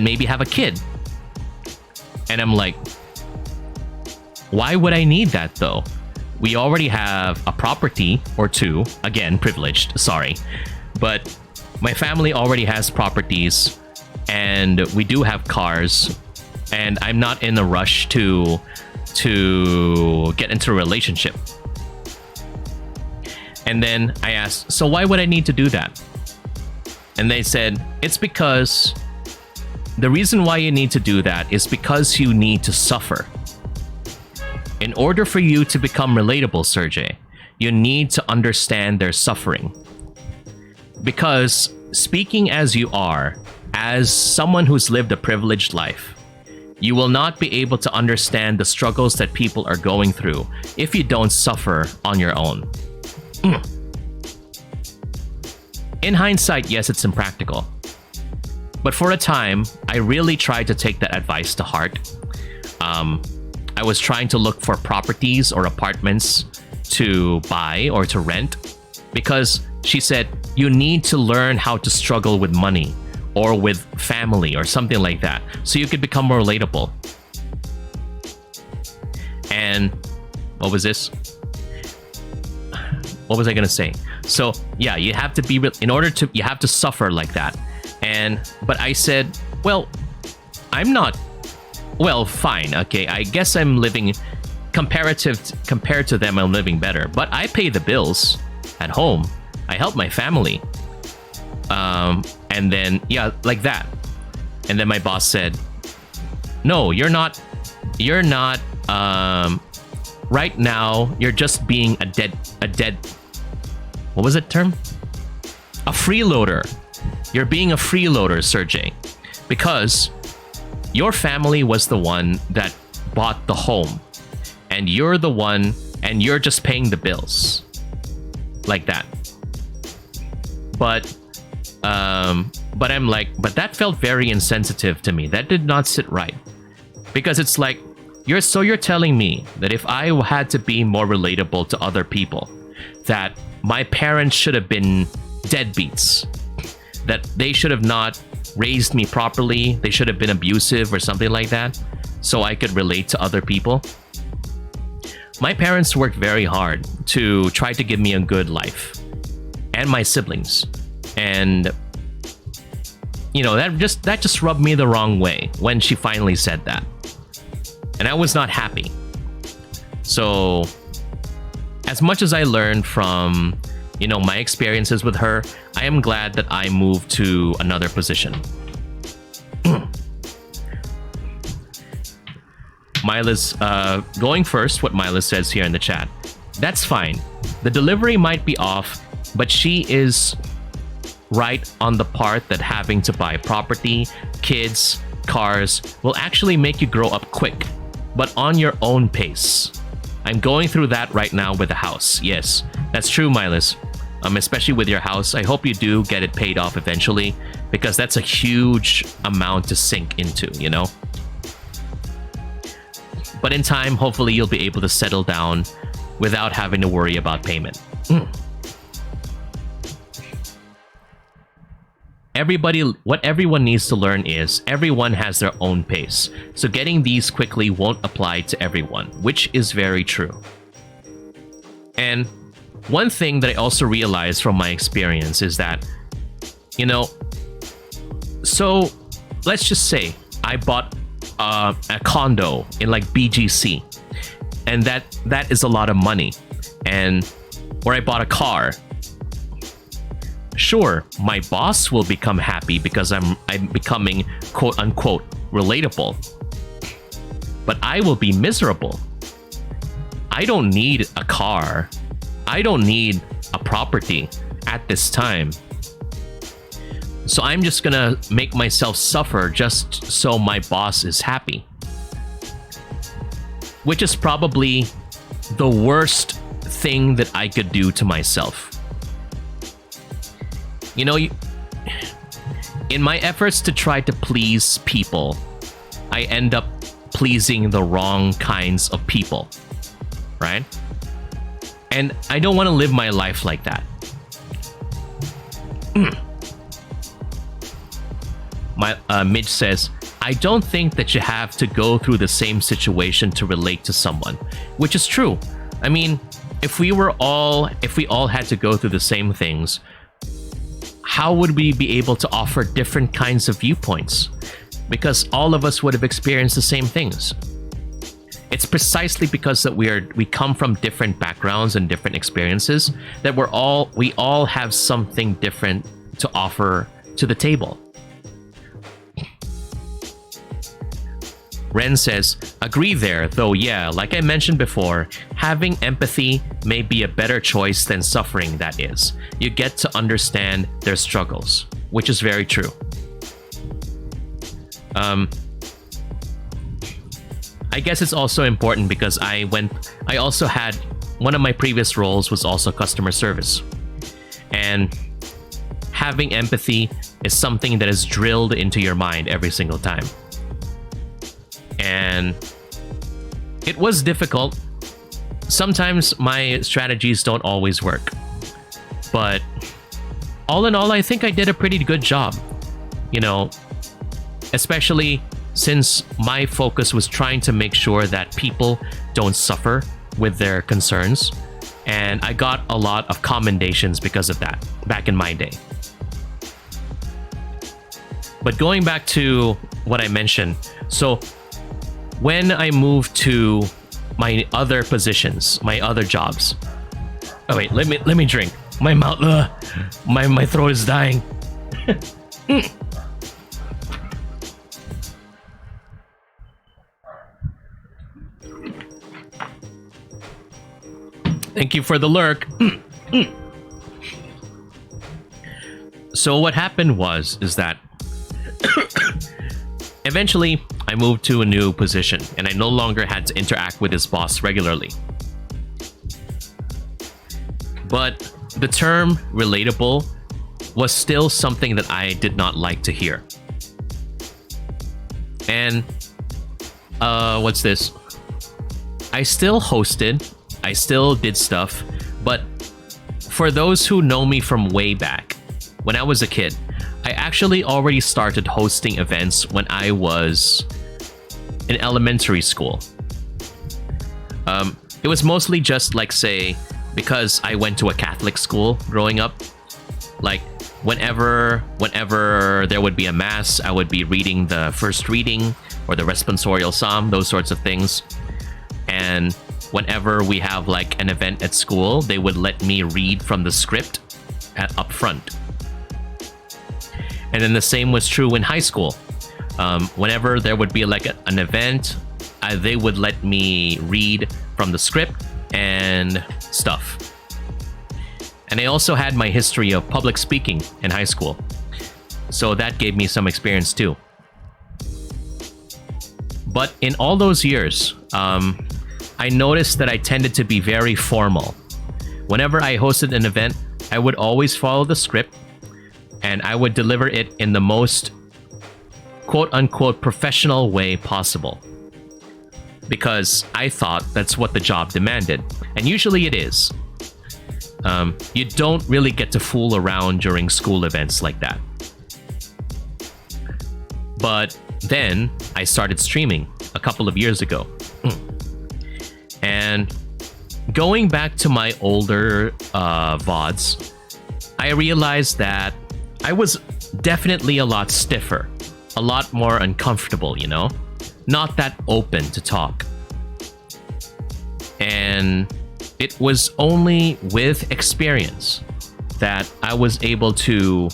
maybe have a kid." And I'm like, why would I need that though? We already have a property or two. Again, privileged, sorry. But my family already has properties, and we do have cars, and I'm not in a rush to get into a relationship. And then I asked, "So why would I need to do that?" And they said, "It's because the reason why you need to do that is because you need to suffer. In order for you to become relatable, Serjay, you need to understand their suffering. Because speaking as you are, as someone who's lived a privileged life, you will not be able to understand the struggles that people are going through if you don't suffer on your own." In hindsight, yes, it's impractical. But for a time, I really tried to take that advice to heart. I was trying to look for properties or apartments to buy or to rent, because she said, "You need to learn how to struggle with money or with family or something like that, so you could become more relatable." And what was this? What was I gonna say? So yeah, you have to be you have to suffer like that. But I said, well, I'm not. Well, fine, okay. I guess I'm living compared to them. I'm living better, but I pay the bills at home. I help my family. And then yeah, like that. And then my boss said, "No, you're not. You're not. Right now, you're just being a dead. What was that term? A freeloader. You're being a freeloader, Serjay, because your family was the one that bought the home, and you're the one, and you're just paying the bills, like that." But I'm like, but that felt very insensitive to me. That did not sit right, because it's like, you're telling me that if I had to be more relatable to other people, that my parents should have been deadbeats, that they should have not raised me properly, they should have been abusive or something like that, so I could relate to other people. My parents worked very hard to try to give me a good life, and my siblings. And you know, that just rubbed me the wrong way when she finally said that. And I was not happy. So as much as I learned from you know, my experiences with her, I am glad that I moved to another position. Mila's going first, what Mila says here in the chat. That's fine. The delivery might be off, but she is right on the part that having to buy property, kids, cars will actually make you grow up quick, but on your own pace. I'm going through that right now with the house. Yes, that's true, Milas. Especially with your house. I hope you do get it paid off eventually, because that's a huge amount to sink into, you know? But in time, hopefully you'll be able to settle down without having to worry about payment. What everyone needs to learn is everyone has their own pace. So getting these quickly won't apply to everyone, which is very true. And one thing that I also realized from my experience is that, you know, so let's just say I bought a condo in like BGC, and that is a lot of money, or I bought a car. Sure, my boss will become happy because I'm becoming quote unquote relatable, but I will be miserable. I don't need a car. I don't need a property at this time. So I'm just gonna make myself suffer just so my boss is happy. Which is probably the worst thing that I could do to myself. You know, in my efforts to try to please people, I end up pleasing the wrong kinds of people, right? And I don't want to live my life like that. Midge says, I don't think that you have to go through the same situation to relate to someone, which is true. I mean, if we all had to go through the same things, how would we be able to offer different kinds of viewpoints? Because all of us would have experienced the same things. It's precisely because that we come from different backgrounds and different experiences that we all have something different to offer to the table. Ren says, agree there, though yeah, like I mentioned before, having empathy may be a better choice than suffering, that is. You get to understand their struggles, which is very true. I guess it's also important because I also had, one of my previous roles was also customer service. And having empathy is something that is drilled into your mind every single time. And it was difficult. Sometimes my strategies don't always work. But all in all, I think I did a pretty good job. You know, especially since my focus was trying to make sure that people don't suffer with their concerns. And I got a lot of commendations because of that back in my day. But going back to what I mentioned, so when I moved to my other positions, my other jobs. Oh wait, let me drink. My mouth, my throat is dying. Thank you for the lurk. So what happened is that eventually I moved to a new position and I no longer had to interact with his boss regularly. But the term relatable was still something that I did not like to hear. And what's this? I still hosted, I still did stuff, but for those who know me from way back, when I was a kid, I actually already started hosting events when I was in elementary school. It was mostly just like, say, because I went to a Catholic school growing up, like whenever there would be a mass, I would be reading the first reading or the responsorial psalm, those sorts of things. And whenever we have like an event at school, they would let me read from the script up front. And then the same was true in high school. Whenever there would be like an event, they would let me read from the script and stuff. And I also had my history of public speaking in high school, so that gave me some experience too. But in all those years, I noticed that I tended to be very formal. Whenever I hosted an event, I would always follow the script, and I would deliver it in the most quote-unquote professional way possible, because I thought that's what the job demanded, and usually it is. You don't really get to fool around during school events like that. But then I started streaming a couple of years ago. And going back to my older VODs, I realized that I was definitely a lot stiffer, a lot more uncomfortable, you know? Not that open to talk. And it was only with experience that I was able to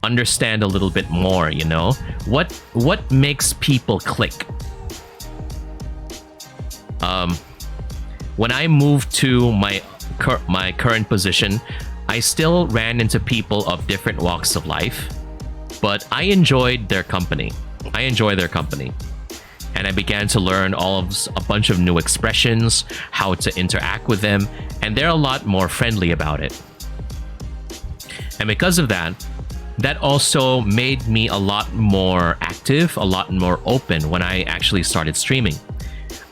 understand a little bit more, you know? What makes people click? When I moved to my current position, I still ran into people of different walks of life, but I enjoyed their company. I enjoy their company. And I began to learn a bunch of new expressions, how to interact with them, and they're a lot more friendly about it. And because of that, that also made me a lot more active, a lot more open when I actually started streaming.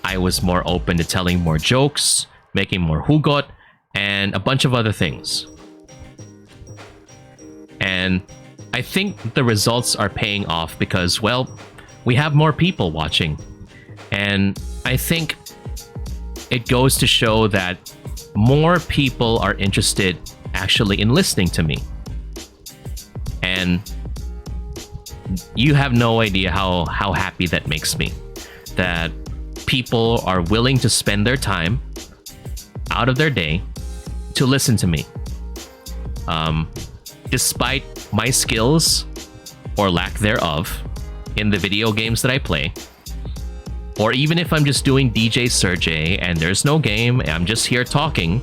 I was more open to telling more jokes, making more hugot, and a bunch of other things. And I think the results are paying off because, well, we have more people watching. And I think it goes to show that more people are interested actually in listening to me. And you have no idea how happy that makes me. That people are willing to spend their time out of their day to listen to me. Despite my skills, or lack thereof, in the video games that I play, or even if I'm just doing DJ Serjay and there's no game, I'm just here talking,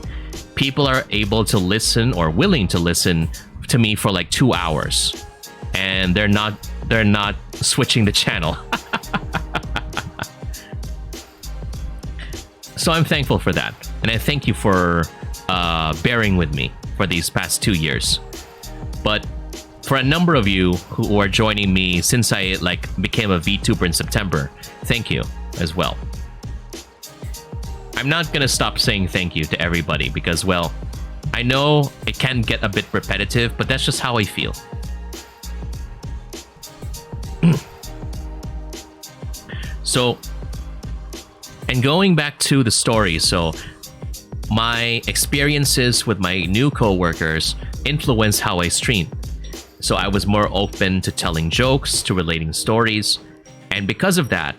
people are able to listen or willing to listen to me for like 2 hours, and they're not switching the channel. So I'm thankful for that, and I thank you for bearing with me for these past 2 years. But for a number of you who are joining me since I became a VTuber in September, thank you as well. I'm not gonna stop saying thank you to everybody because, well, I know it can get a bit repetitive, but that's just how I feel. So, and going back to the story, so my experiences with my new coworkers influenced how I stream. So I was more open to telling jokes, to relating stories, and because of that,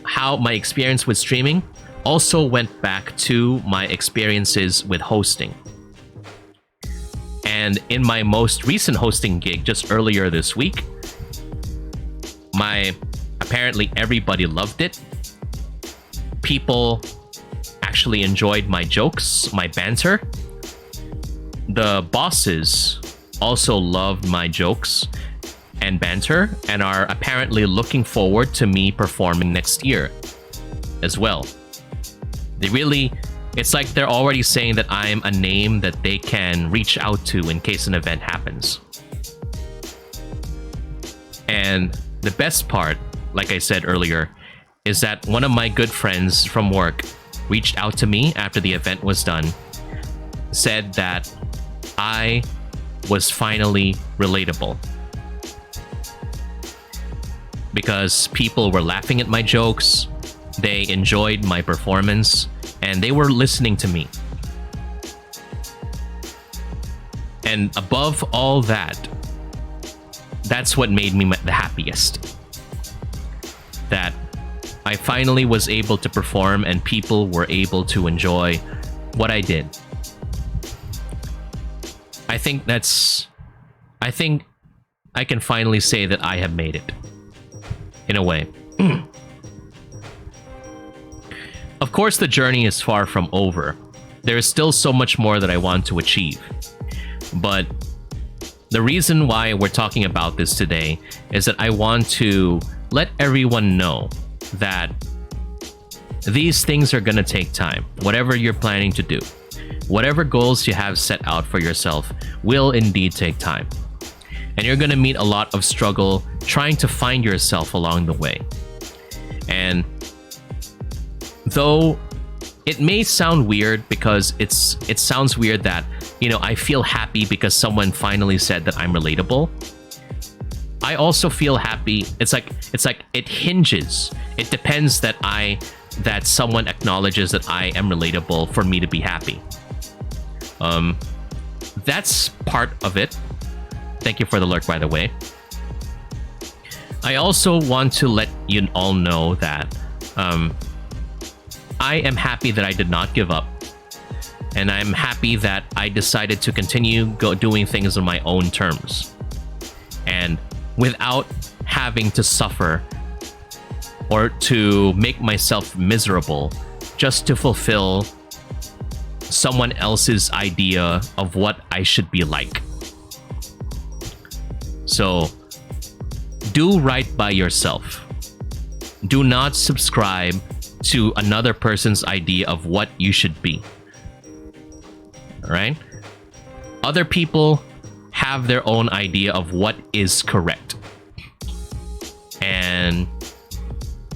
how my experience with streaming also went back to my experiences with hosting. And in my most recent hosting gig just earlier this week, apparently everybody loved it. People actually enjoyed my jokes, my banter. The bosses also loved my jokes and banter and are apparently looking forward to me performing next year as well. It's like they're already saying that I'm a name that they can reach out to in case an event happens. And the best part, like I said earlier, is that one of my good friends from work reached out to me after the event was done, said that I was finally relatable. Because people were laughing at my jokes, they enjoyed my performance, and they were listening to me. And above all that, that's what made me the happiest. That I finally was able to perform and people were able to enjoy what I did. I think I can finally say that I have made it. In a way. Of course, the journey is far from over. There is still so much more that I want to achieve. But the reason why we're talking about this today is that I want to let everyone know that these things are going to take time. Whatever you're planning to do, whatever goals you have set out for yourself will indeed take time. And you're going to meet a lot of struggle trying to find yourself along the way. And though it may sound weird, because it sounds weird that, you know, I feel happy because someone finally said that I'm relatable. I also feel happy. It's like it hinges. It depends that someone acknowledges that I am relatable for me to be happy. That's part of it. Thank you for the lurk, by the way. I also want to let you all know that I am happy that I did not give up. And I'm happy that I decided to continue doing things on my own terms. And without having to suffer or to make myself miserable just to fulfill someone else's idea of what I should be like. So, do right by yourself. Do not subscribe to another person's idea of what you should be. Alright? Other people have their own idea of what is correct. And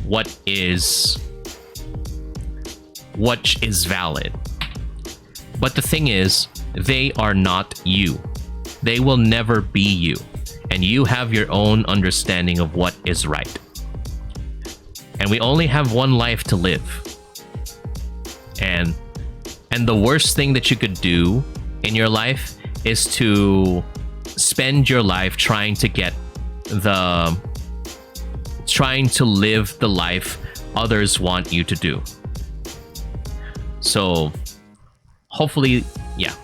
what is valid. But the thing is, they are not you. They will never be you. And you have your own understanding of what is right. And we only have one life to live. And the worst thing that you could do in your life is to spend your life trying to live the life others want you to do. So hopefully, yeah.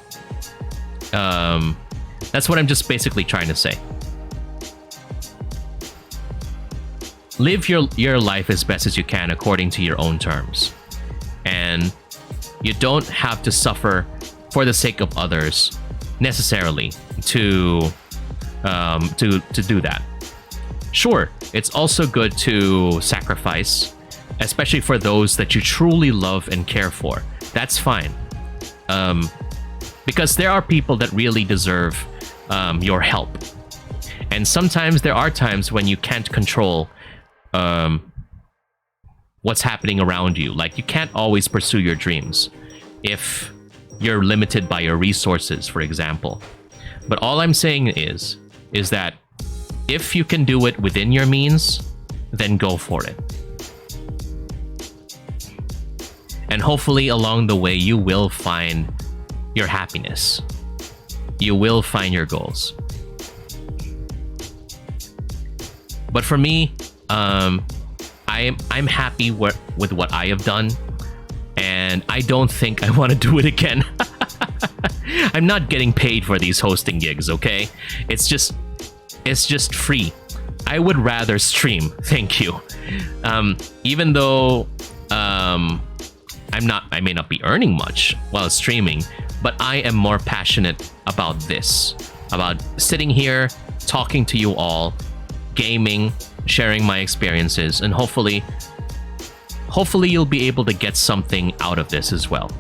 That's what I'm just basically trying to say. Live your life as best as you can according to your own terms. And you don't have to suffer for the sake of others necessarily to do that. Sure, it's also good to sacrifice, especially for those that you truly love and care for. That's fine. Because there are people that really deserve your help. And sometimes there are times when you can't control what's happening around you. Like, you can't always pursue your dreams if you're limited by your resources, for example. But all I'm saying is that if you can do it within your means, then go for it. And hopefully along the way, you will find your happiness. You will find your goals. But for me, I'm happy with what I have done, and I don't think I want to do it again. I'm not getting paid for these hosting gigs, okay? It's just free. I would rather stream, thank you. Even though I may not be earning much while streaming, but I am more passionate about this, about sitting here, talking to you all, gaming, sharing my experiences, and hopefully you'll be able to get something out of this as well.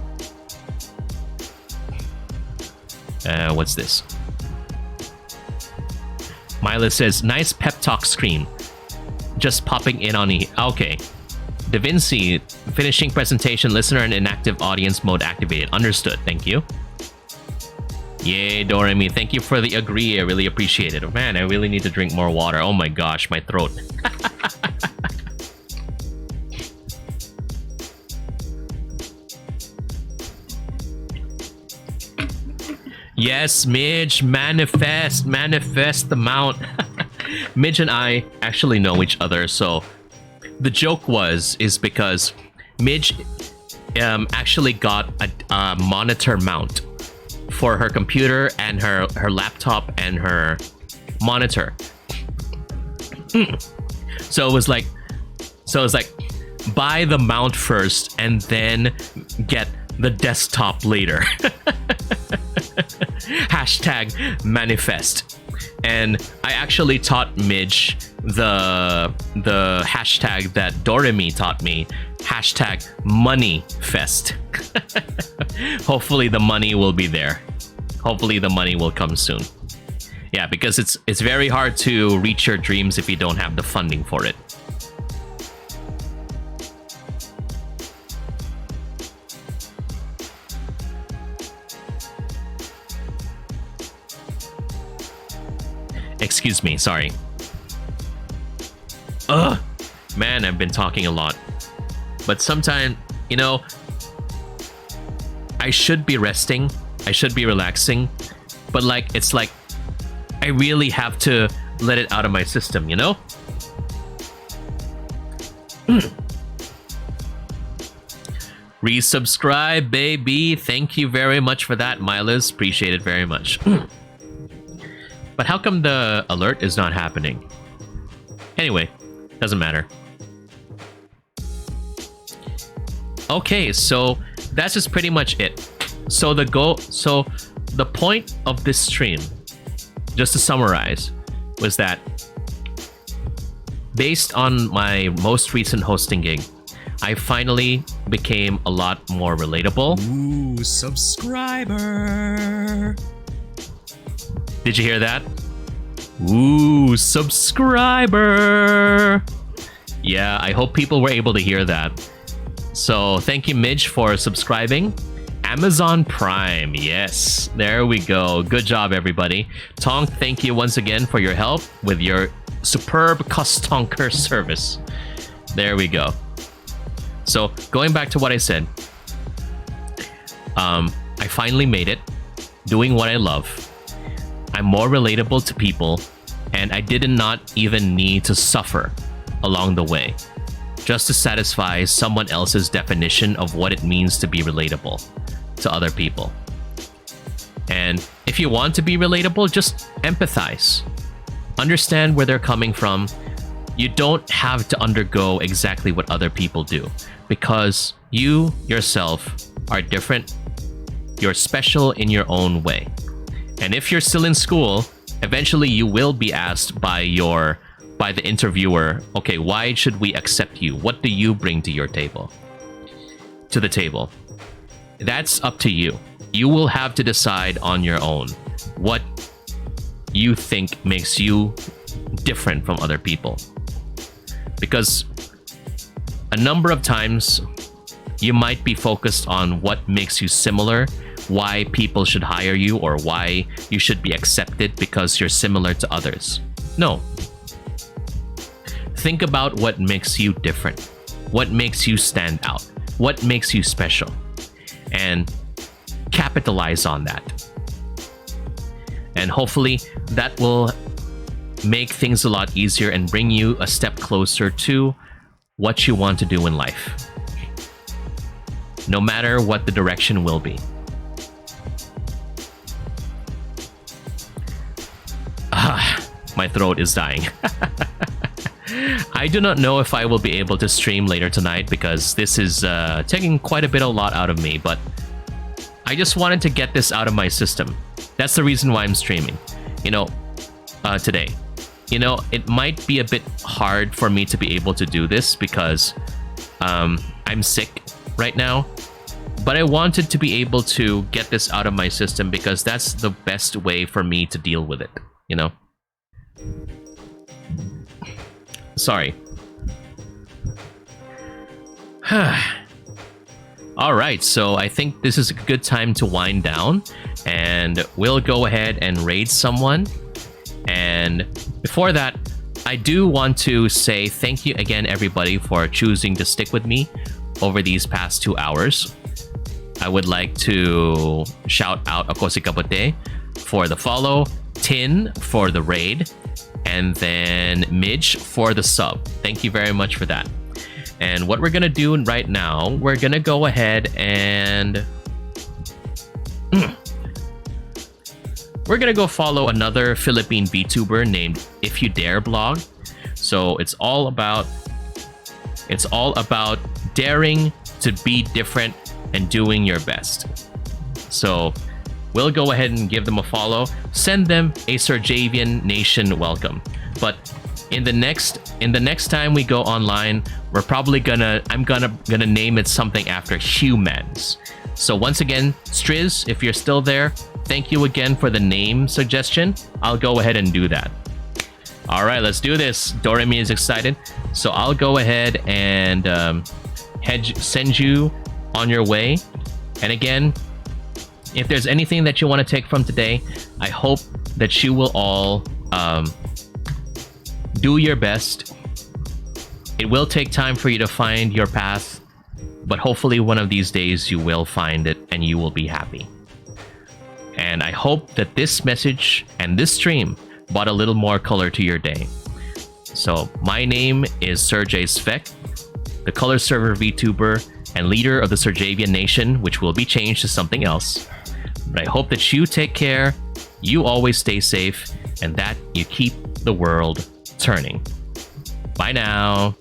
What's this? Mila says, nice pep talk screen. Just popping in on the... Okay. Da Vinci, finishing presentation, listener and inactive audience mode activated. Understood, thank you. Yay, Doremi, thank you for the agree. I really appreciate it. Oh, man, I really need to drink more water. Oh my gosh, my throat. Yes, Midge, manifest the mount. Midge and I actually know each other, so the joke is because Midge actually got a monitor mount for her computer and her laptop and her monitor. So it was like buy the mount first and then get the desktop later. Hashtag manifest. And I actually taught Midge the hashtag that Doremi taught me. Hashtag money fest. Hopefully the money will be there. Hopefully the money will come soon. Yeah, because it's very hard to reach your dreams if you don't have the funding for it. Excuse me, sorry. Ugh, man, I've been talking a lot. But sometimes, you know, I should be resting. I should be relaxing. But like, it's like, I really have to let it out of my system, you know? Resubscribe, baby. Thank you very much for that, Milas. Appreciate it very much. But how come the alert is not happening? Anyway, doesn't matter. Okay, so that's just pretty much it. So the point of this stream, just to summarize, was that based on my most recent hosting gig, I finally became a lot more relatable. Ooh, subscriber. Did you hear that? Ooh, subscriber. Yeah, I hope people were able to hear that. So thank you, Midge, for subscribing. Amazon Prime, yes, there we go. Good job, everybody. Tonk, thank you once again for your help with your superb Custonker service. There we go. So going back to what I said, I finally made it, doing what I love. I'm more relatable to people, and I did not even need to suffer along the way just to satisfy someone else's definition of what it means to be relatable to other people. And if you want to be relatable, just empathize. Understand where they're coming from. You don't have to undergo exactly what other people do, because you yourself are different. You're special in your own way. And if you're still in school, eventually you will be asked by the interviewer, okay, why should we accept you? What do you bring to your table? To the table. That's up to you. You will have to decide on your own what you think makes you different from other people. Because a number of times you might be focused on what makes you similar, why people should hire you, or why you should be accepted because you're similar to others. No. Think about what makes you different, what makes you stand out, what makes you special, and capitalize on that. And hopefully that will make things a lot easier and bring you a step closer to what you want to do in life, no matter what the direction will be. My throat is dying. I do not know if I will be able to stream later tonight because this is taking quite a lot out of me, but I just wanted to get this out of my system. That's the reason why I'm streaming, today. It might be a bit hard for me to be able to do this because I'm sick right now, but I wanted to be able to get this out of my system because that's the best way for me to deal with it, Sorry. Alright, so I think this is a good time to wind down, and we'll go ahead and raid someone. And before that, I do want to say thank you again, everybody, for choosing to stick with me over these past 2 hours. I would like to shout out Akosi Kapote for the follow, Tin for the raid, and then Midge for the sub. Thank you very much for that. And what we're gonna do right now, we're gonna go ahead and we're gonna go follow another Philippine VTuber named If You Dare blog. So it's all about daring to be different and doing your best. So we'll go ahead and give them a follow. Send them a Serjavian Nation welcome. But in the next time we go online, we're probably I'm gonna name it something after humans. So once again, Striz, if you're still there, thank you again for the name suggestion. I'll go ahead and do that. All right, let's do this. Doremi is excited, so I'll go ahead and send you on your way. And again, if there's anything that you want to take from today, I hope that you will all do your best. It will take time for you to find your path, but hopefully one of these days you will find it and you will be happy. And I hope that this message and this stream brought a little more color to your day. So my name is Serjay Svek, the color server VTuber and leader of the Serjavian Nation, which will be changed to something else. But I hope that you take care, you always stay safe, and that you keep the world turning. Bye now.